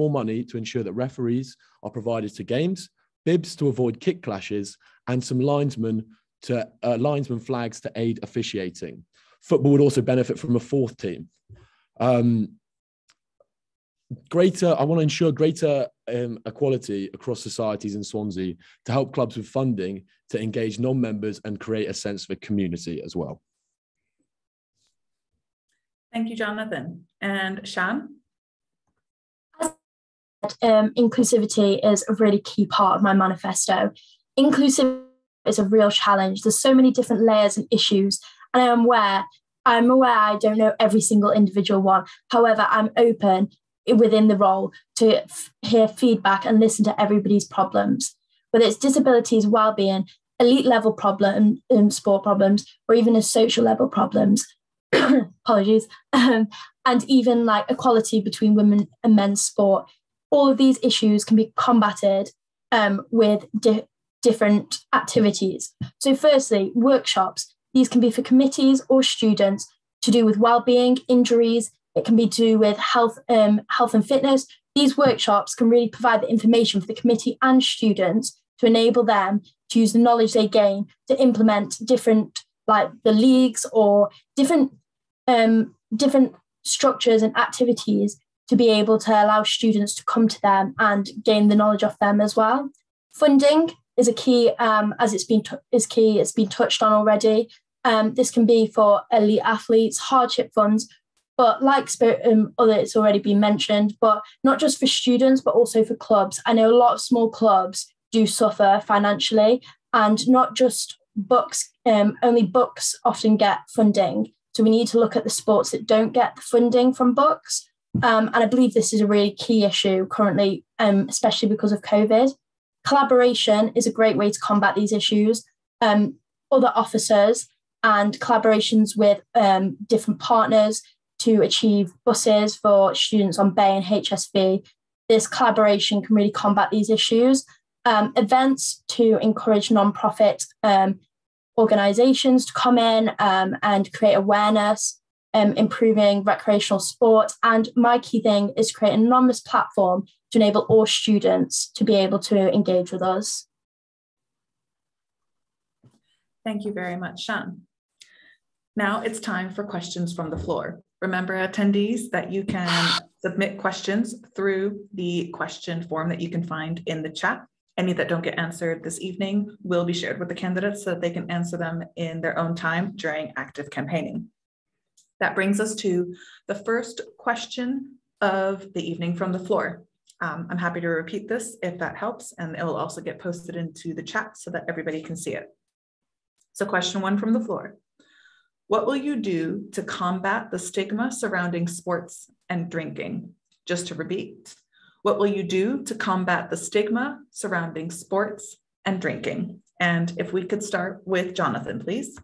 money to ensure that referees are provided to games, bibs to avoid kick clashes, and some linesman flags to aid officiating. Football would also benefit from a fourth team. I want to ensure greater equality across societies in Swansea to help clubs with funding to engage non-members and create a sense of a community as well. Thank you, Jonathan. And Shan? Inclusivity is a really key part of my manifesto. Inclusivity is a real challenge. There's so many different layers and issues, and I'm aware I don't know every single individual one. However, I'm open within the role to hear feedback and listen to everybody's problems, whether it's disabilities, well-being, elite level sport problems, or even a social level problems. Apologies. And even like equality between women and men's sport. All of these issues can be combated with different activities. So firstly, workshops. These can be for committees or students to do with well-being, injuries. It can be to do with health and fitness. These workshops can really provide the information for the committee and students to enable them to use the knowledge they gain to implement different, like the leagues or different structures and activities to be able to allow students to come to them and gain the knowledge of them as well. Funding is a key, as it's been touched on already. This can be for elite athletes, hardship funds, but like it's already been mentioned, but not just for students, but also for clubs. I know a lot of small clubs do suffer financially, and not just books, only books often get funding. So we need to look at the sports that don't get the funding from books. And I believe this is a really key issue currently, especially because of COVID. Collaboration is a great way to combat these issues. Other officers and collaborations with different partners to achieve buses for students on Bay and HSV. This collaboration can really combat these issues. Events to encourage non-profit organisations to come in and create awareness, improving recreational sport. And my key thing is to create an anonymous platform to enable all students to be able to engage with us. Thank you very much, Shan. Now it's time for questions from the floor. Remember, attendees, that you can submit questions through the question form that you can find in the chat. Any that don't get answered this evening will be shared with the candidates so that they can answer them in their own time during active campaigning. That brings us to the first question of the evening from the floor. I'm happy to repeat this if that helps, and it will also get posted into the chat so that everybody can see it. So question one from the floor. What will you do to combat the stigma surrounding sports and drinking? Just to repeat, what will you do to combat the stigma surrounding sports and drinking? And if we could start with Jonathan, please.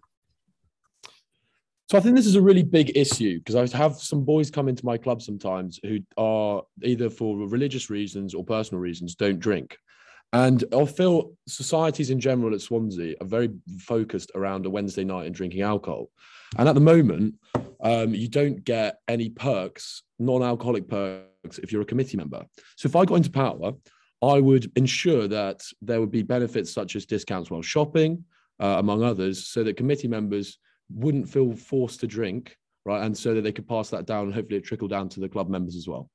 So I think this is a really big issue because I have some boys come into my club sometimes who are either for religious reasons or personal reasons don't drink. And I feel societies in general at Swansea are very focused around a Wednesday night and drinking alcohol. And at the moment, you don't get any perks, non-alcoholic perks, if you're a committee member. So if I got into power, I would ensure that there would be benefits such as discounts while shopping, among others, so that committee members wouldn't feel forced to drink, right? And so that they could pass that down and hopefully it trickle down to the club members as well.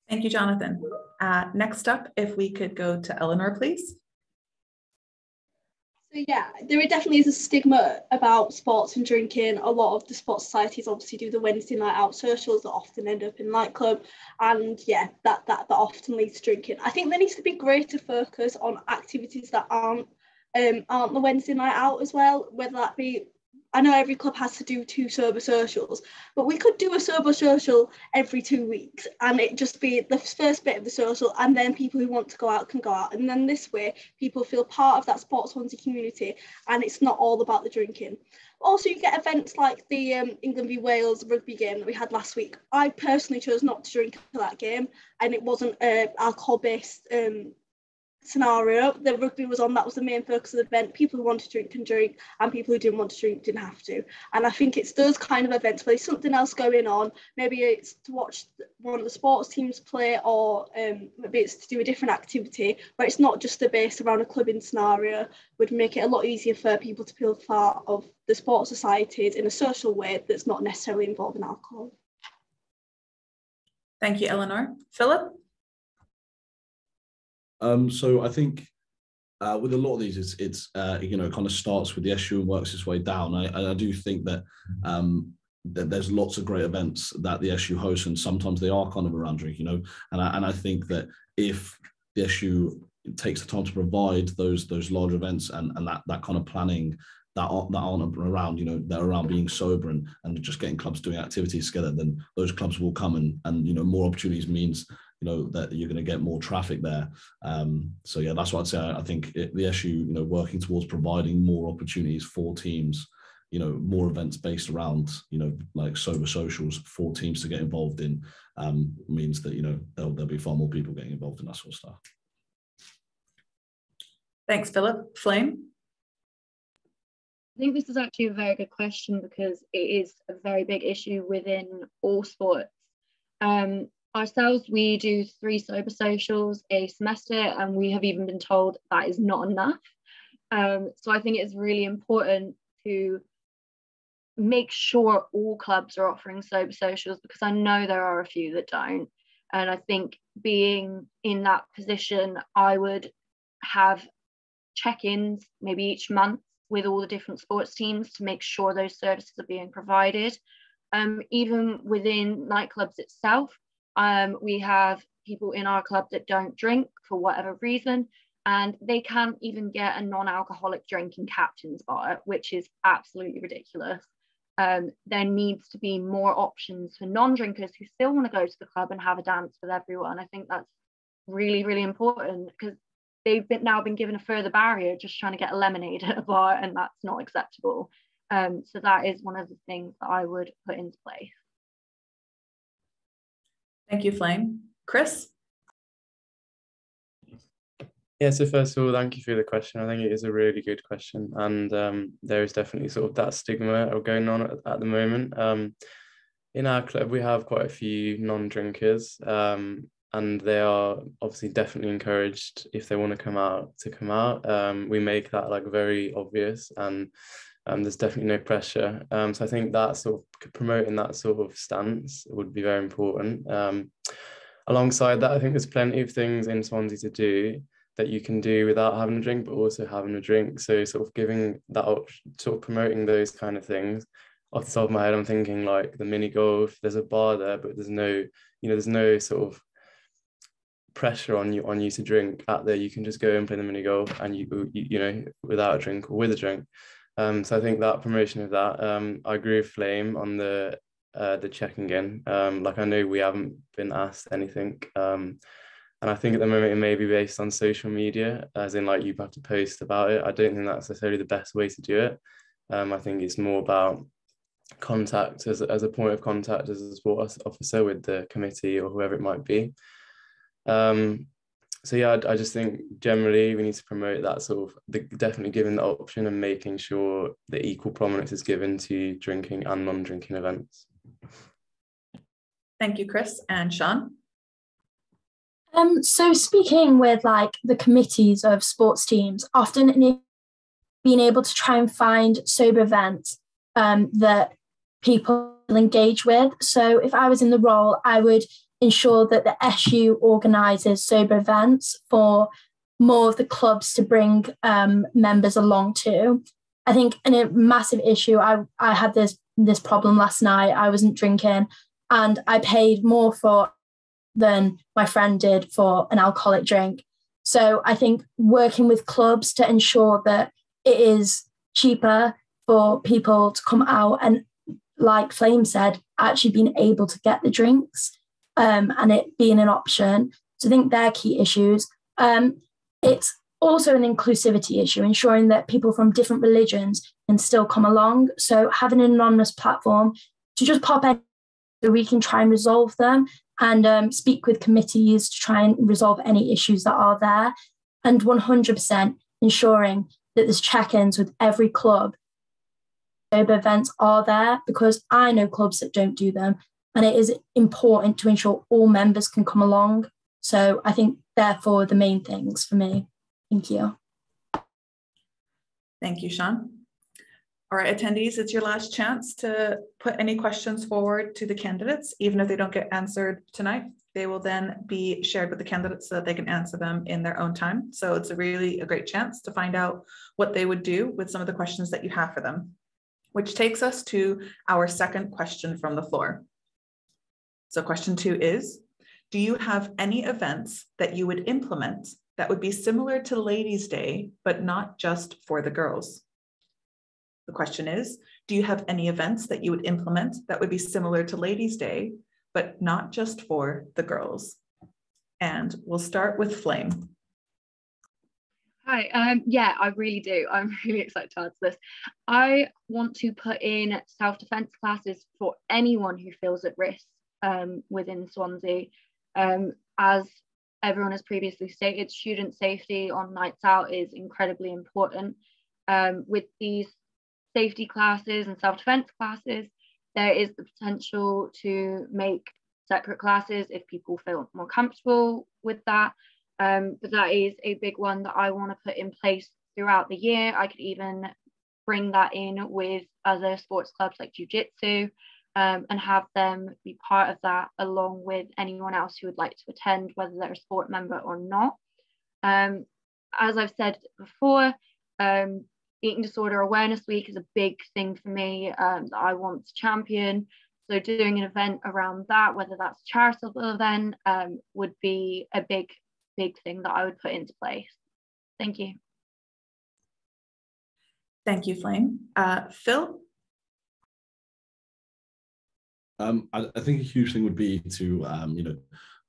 Thank you, Jonathan. Next up, if we could go to Eleanor, please. So yeah, there definitely is a stigma about sports and drinking. A lot of the sports societies obviously do the Wednesday night out socials that often end up in nightclub, and yeah, that often leads to drinking. I think there needs to be greater focus on activities that aren't the Wednesday night out as well, whether that be, I know every club has to do 2 sober socials, but we could do a sober social every 2 weeks and it just be the first bit of the social, and then people who want to go out can go out, and then this way people feel part of that Sports Swansea community and it's not all about the drinking. Also, you get events like the England v Wales rugby game that we had last week. I personally chose not to drink for that game, and it wasn't alcohol-based scenario. The rugby was on, that was the main focus of the event. People who wanted to drink can drink, and people who didn't want to drink didn't have to. And I think it's those kind of events where there's something else going on. Maybe it's to watch one of the sports teams play, or maybe it's to do a different activity where it's not just based around a clubbing scenario, would make it a lot easier for people to feel part of the sports societies in a social way that's not necessarily involving alcohol. Thank you, Eleanor. Philip? So I think with a lot of these, it's you know, it kind of starts with the issue and works its way down. I do think that that there's lots of great events that the SU hosts, and sometimes they are kind of around drink, you know. And I think that if the SU takes the time to provide those large events and that kind of planning that aren't around, you know, that are around being sober and just getting clubs doing activities together, then those clubs will come and you know, more opportunities means, you know, that you're going to get more traffic there. So yeah, that's what I'd say. I think the SU, you know, working towards providing more opportunities for teams, you know, more events based around, you know, like sober socials for teams to get involved in, means that, you know, there'll be far more people getting involved in that sort of stuff. Thanks, Philip. Flame? I think this is actually a very good question because it is a very big issue within all sports. Ourselves, we do 3 sober socials a semester, and we have even been told that is not enough. So I think it's really important to make sure all clubs are offering sober socials, because I know there are a few that don't. And I think being in that position, I would have check-ins maybe each month with all the different sports teams to make sure those services are being provided. Even within nightclubs itself, we have people in our club that don't drink for whatever reason, and they can't even get a non-alcoholic drink in captain's bar, which is absolutely ridiculous. There needs to be more options for non-drinkers who still want to go to the club and have a dance with everyone. I think that's really, really important, because they've now been given a further barrier just trying to get a lemonade at a bar, and that's not acceptable. So that is one of the things that I would put into place. Thank you, Flame. Chris? Yeah, so first of all, thank you for the question. I think it is a really good question, and there is definitely sort of that stigma going on at the moment. In our club, we have quite a few non-drinkers, and they are obviously definitely encouraged, if they want to come out, to come out. We make that like very obvious, and there's definitely no pressure. So I think that sort of promoting that sort of stance would be very important. Alongside that, I think there's plenty of things in Swansea to do that you can do without having a drink, but also having a drink. So sort of giving that option, sort of promoting those kind of things. Off the top of my head, I'm thinking like the mini golf. There's a bar there, but there's no, you know, there's no sort of pressure on you to drink at there. You can just go and play the mini golf, and you know, without a drink or with a drink. So I think that promotion of that. I agree with Flame on the checking in. Like, I know we haven't been asked anything And I think at the moment it may be based on social media, as in like you have to post about it. I don't think that's necessarily the best way to do it. I think it's more about contact as a point of contact as a sports officer with the committee or whoever it might be. So yeah, I just think generally we need to promote that sort of definitely giving the option and making sure that equal prominence is given to drinking and non-drinking events. Thank you, Chris. And Sean? So speaking with like the committees of sports teams, often being able to try and find sober events that people engage with. So if I was in the role, I would ensure that the SU organises sober events for more of the clubs to bring members along to. I think a massive issue, I had this problem last night. I wasn't drinking and I paid more for than my friend did for an alcoholic drink. So I think working with clubs to ensure that it is cheaper for people to come out and, like Flame said, actually being able to get the drinks and it being an option. So I think they're key issues. It's also an inclusivity issue, ensuring that people from different religions can still come along. So having an anonymous platform to just pop in so we can try and resolve them and speak with committees to try and resolve any issues that are there. And 100% ensuring that there's check-ins with every club. Sober events are there because I know clubs that don't do them. And it is important to ensure all members can come along. So I think therefore the main things for me. Thank you. Thank you, Sean. All right, attendees, it's your last chance to put any questions forward to the candidates. Even if they don't get answered tonight, they will then be shared with the candidates so that they can answer them in their own time. So it's a great chance to find out what they would do with some of the questions that you have for them, which takes us to our second question from the floor. So question 2 is, do you have any events that you would implement that would be similar to Ladies' Day, but not just for the girls? The question is, do you have any events that you would implement that would be similar to Ladies' Day, but not just for the girls? And we'll start with Flame. Hi, yeah, I really do. I'm really excited to answer this. I want to put in self-defense classes for anyone who feels at risk within Swansea. As everyone has previously stated, student safety on nights out is incredibly important. With these safety classes and self-defense classes, there is the potential to make separate classes if people feel more comfortable with that. But that is a big one that I want to put in place throughout the year. I could even bring that in with other sports clubs like jiu-jitsu and have them be part of that along with anyone else who would like to attend, whether they're a sport member or not. As I've said before, Eating Disorder Awareness Week is a big thing for me that I want to champion. So doing an event around that, whether that's a charitable event, would be a big thing that I would put into place. Thank you. Thank you, Flame. Phil? I think a huge thing would be to,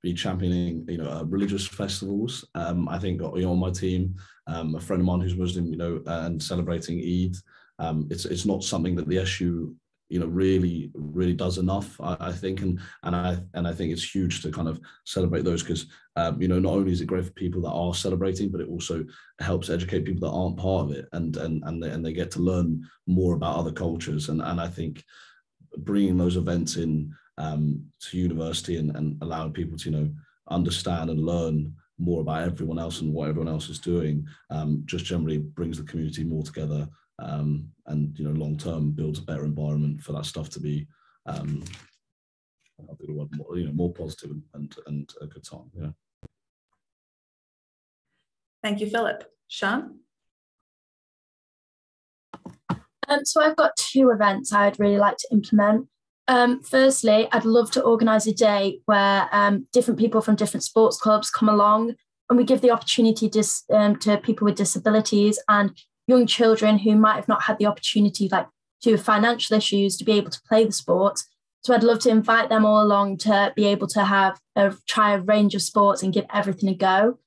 be championing, religious festivals. I think, on my team, a friend of mine who's Muslim, and celebrating Eid, it's not something that the SU, really does enough, I think, and I think it's huge to kind of celebrate those because, not only is it great for people that are celebrating, but it also helps educate people that aren't part of it, and they get to learn more about other cultures, and I think bringing those events in to university and allowing people to understand and learn more about everyone else and what everyone else is doing just generally brings the community more together and long term builds a better environment for that stuff to be more positive and a good time. Yeah. Thank you, Philip. Sean? So I've got 2 events I'd really like to implement. Firstly, I'd love to organise a day where different people from different sports clubs come along and we give the opportunity to people with disabilities and young children who might have not had the opportunity, like to have financial issues, to be able to play the sport. So I'd love to invite them all along to be able to try a range of sports and give everything a go.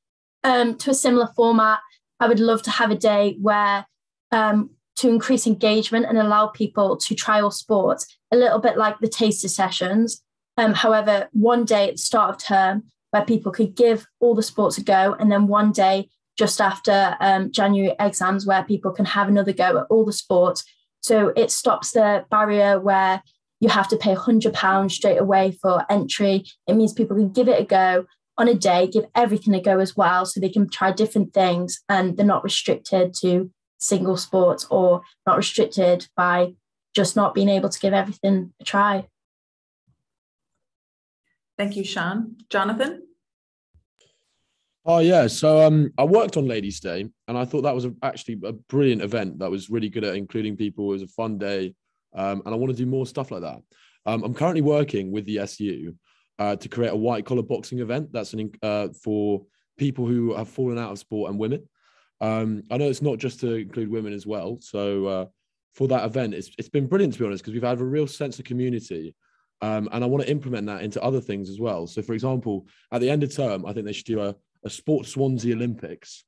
To a similar format, I would love to have a day where to increase engagement and allow people to try all sports, a little bit like the taster sessions. However, one day at the start of term where people could give all the sports a go, and then one day just after January exams where people can have another go at all the sports. So it stops the barrier where you have to pay £100 straight away for entry. It means people can give it a go on a day, give everything a go as well, so they can try different things and they're not restricted to single sports or not restricted by just not being able to give everything a try. Thank you, Sean. Jonathan? Oh, yeah. So I worked on Ladies' Day, and I thought that was actually a brilliant event that was really good at including people. It was a fun day, and I want to do more stuff like that. I'm currently working with the SU to create a white-collar boxing event that's for people who have fallen out of sport and women. I know it's not just to include women as well. So for that event, it's been brilliant, to be honest, because we've had a real sense of community. And I want to implement that into other things as well. So, for example, at the end of term, I think they should do a Sports Swansea Olympics,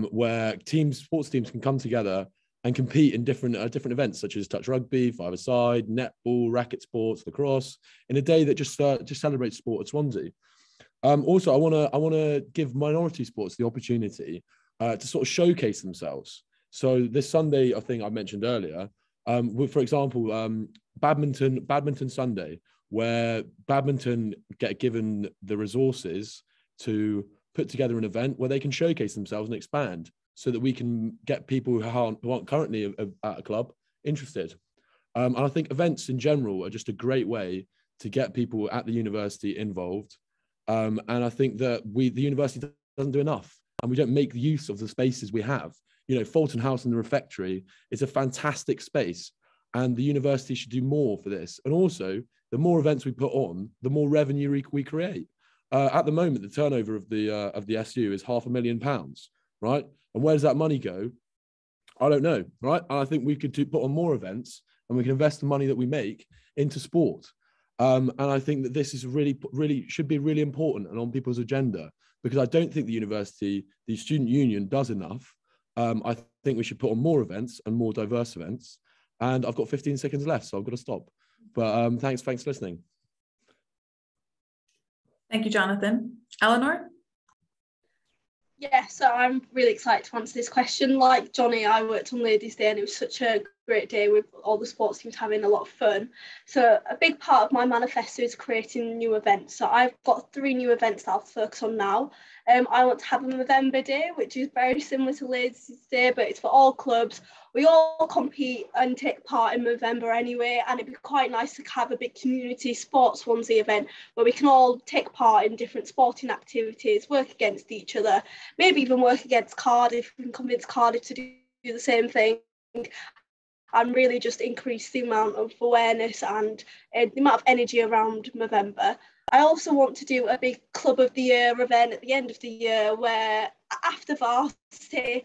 where sports teams can come together and compete in different events, such as touch rugby, five-a-side, netball, racket sports, lacrosse, in a day that just celebrates sport at Swansea. Also, I want to give minority sports the opportunity to sort of showcase themselves. So this Sunday, I think I mentioned earlier, for example, badminton Sunday, where badminton get given the resources to put together an event where they can showcase themselves and expand, so that we can get people who aren't currently at a club interested. And I think events in general are just a great way to get people at the university involved. And I think that the university doesn't do enough, and we don't make use of the spaces we have. You know, Fulton House and the refectory is a fantastic space, and the university should do more for this. And also, the more events we put on, the more revenue we create. At the moment, the turnover of the SU is £500,000, right? And where does that money go? I don't know, right? And I think we could put on more events, and we can invest the money that we make into sport. And I think that this is really should be really important and on people's agenda, because I don't think the student union does enough. I think we should put on more events and more diverse events. And I've got 15 seconds left, so I've got to stop. But thanks for listening. Thank you, Jonathan. Eleanor? Yeah, so I'm really excited to answer this question. Like Johnny, I worked on Ladies' Day and it was such a great day with all the sports teams having a lot of fun. So a big part of my manifesto is creating new events. So I've got 3 new events that I'll focus on now. I want to have a November Day, which is very similar to Ladies' Day, but it's for all clubs. We all compete and take part in November anyway, and it'd be quite nice to have a big community sports Swansea event where we can all take part in different sporting activities, work against each other, maybe even work against Cardiff. We can convince Cardiff to do the same thing, and really just increase the amount of awareness and the amount of energy around November. I also want to do a big Club of the Year event at the end of the year, where after varsity,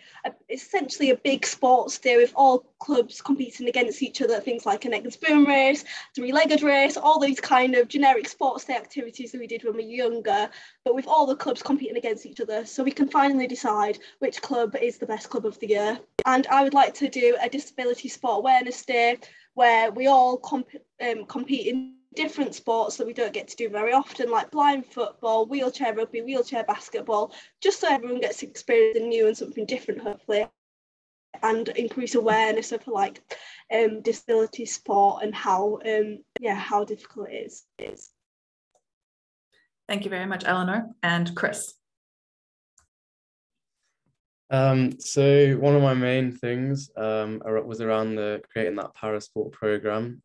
it's essentially a big sports day with all clubs competing against each other, things like an egg and spoon race, 3-legged race, all these kind of generic sports day activities that we did when we were younger, but with all the clubs competing against each other, so we can finally decide which club is the best club of the year. And I would like to do a Disability Sport Awareness Day where we all compete in different sports that we don't get to do very often, like blind football, wheelchair rugby, wheelchair basketball, just so everyone gets to experience something new and something different, hopefully, and increase awareness of disability sport and how difficult it is. Thank you very much, Eleanor. And Chris? So one of my main things was around creating that parasport program.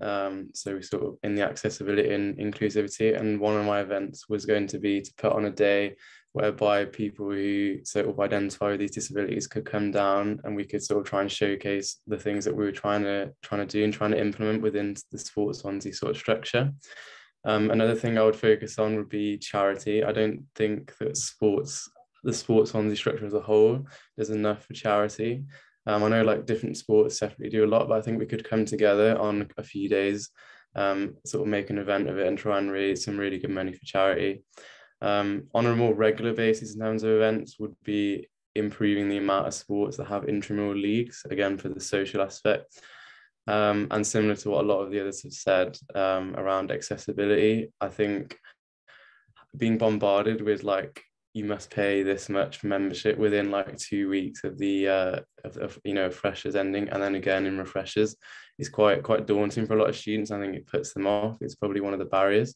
So we sort of in the accessibility and inclusivity, and one of my events was going to be to put on a day whereby people who sort of identify with these disabilities could come down, and we could sort of try and showcase the things that we were trying to do and trying to implement within the Sports Swansea sort of structure. Another thing I would focus on would be charity. I don't think that the Sports Swansea structure as a whole is enough for charity. I know like different sports definitely do a lot, but I think we could come together on a few days sort of make an event of it and try and raise some really good money for charity. On a more regular basis in terms of events would be improving the amount of sports that have intramural leagues, again for the social aspect. And similar to what a lot of the others have said around accessibility, I think being bombarded with like, you must pay this much for membership within like 2 weeks of the freshers ending, and then again in refreshers, is quite daunting for a lot of students. I think it puts them off. It's probably one of the barriers.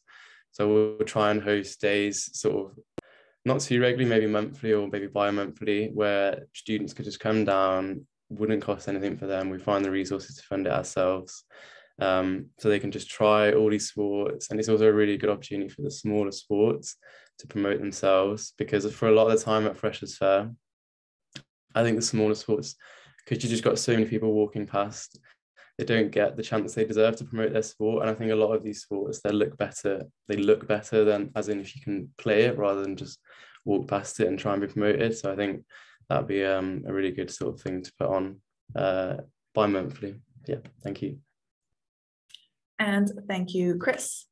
So we'll try and host days sort of not too regularly, maybe monthly or maybe bi-monthly, where students could just come down, wouldn't cost anything for them. We find the resources to fund it ourselves. So they can just try all these sports. And it's also a really good opportunity for the smaller sports to promote themselves, because for a lot of the time at Freshers Fair, I think the smaller sports, because you just got so many people walking past, they don't get the chance they deserve to promote their sport. And I think a lot of these sports, they look better than, as in if you can play it rather than just walk past it and try and be promoted. So I think that'd be a really good sort of thing to put on bi-monthly. Yeah, thank you. And thank you, Chris.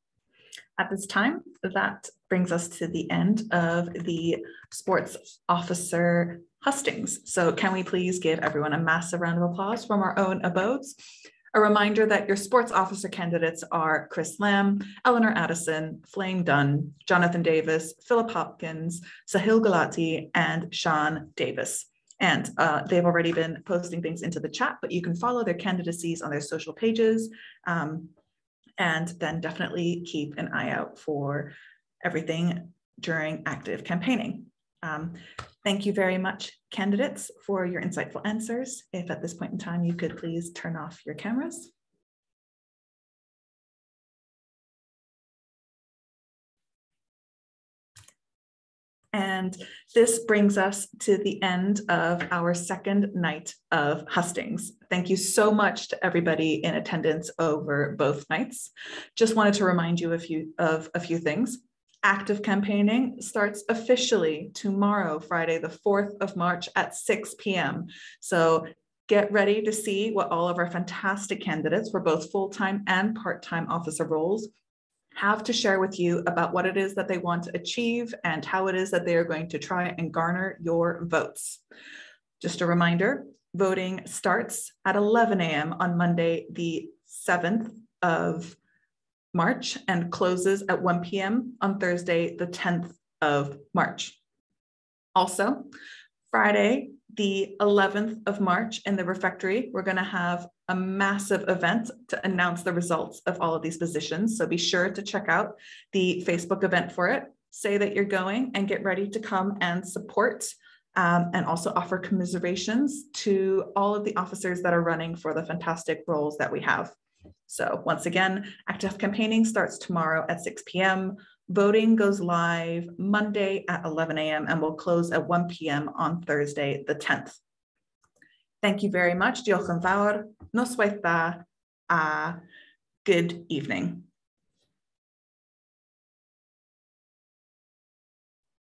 At this time, that brings us to the end of the sports officer hustings. So can we please give everyone a massive round of applause from our own abodes? A reminder that your sports officer candidates are Chris Lamb, Eleanor Addison, Flame Dunn, Jonathan Davis, Philip Hopkins, Sahil Galati, and Sean Davis. And they've already been posting things into the chat, but you can follow their candidacies on their social pages. And then definitely keep an eye out for everything during active campaigning. Thank you very much, candidates, for your insightful answers. If at this point in time you could please turn off your cameras. And this brings us to the end of our second night of hustings. Thank you so much to everybody in attendance over both nights. Just wanted to remind you of a few things. Active campaigning starts officially tomorrow, Friday, the 4th of March at 6 p.m. So get ready to see what all of our fantastic candidates for both full-time and part-time officer roles have to share with you about what it is that they want to achieve and how it is that they are going to try and garner your votes. Just a reminder, voting starts at 11 a.m. on Monday, the 7th of March and closes at 1 p.m. on Thursday, the 10th of March. Also, Friday, the 11th of March in the refectory, we're going to have a massive event to announce the results of all of these positions. So be sure to check out the Facebook event for it. Say that you're going and get ready to come and support and also offer commiserations to all of the officers that are running for the fantastic roles that we have. So once again, active campaigning starts tomorrow at 6 p.m. Voting goes live Monday at 11 a.m. and will close at 1 p.m. on Thursday, the 10th. Thank you very much. Diolch yn fawr. Noswaith dda. Good evening.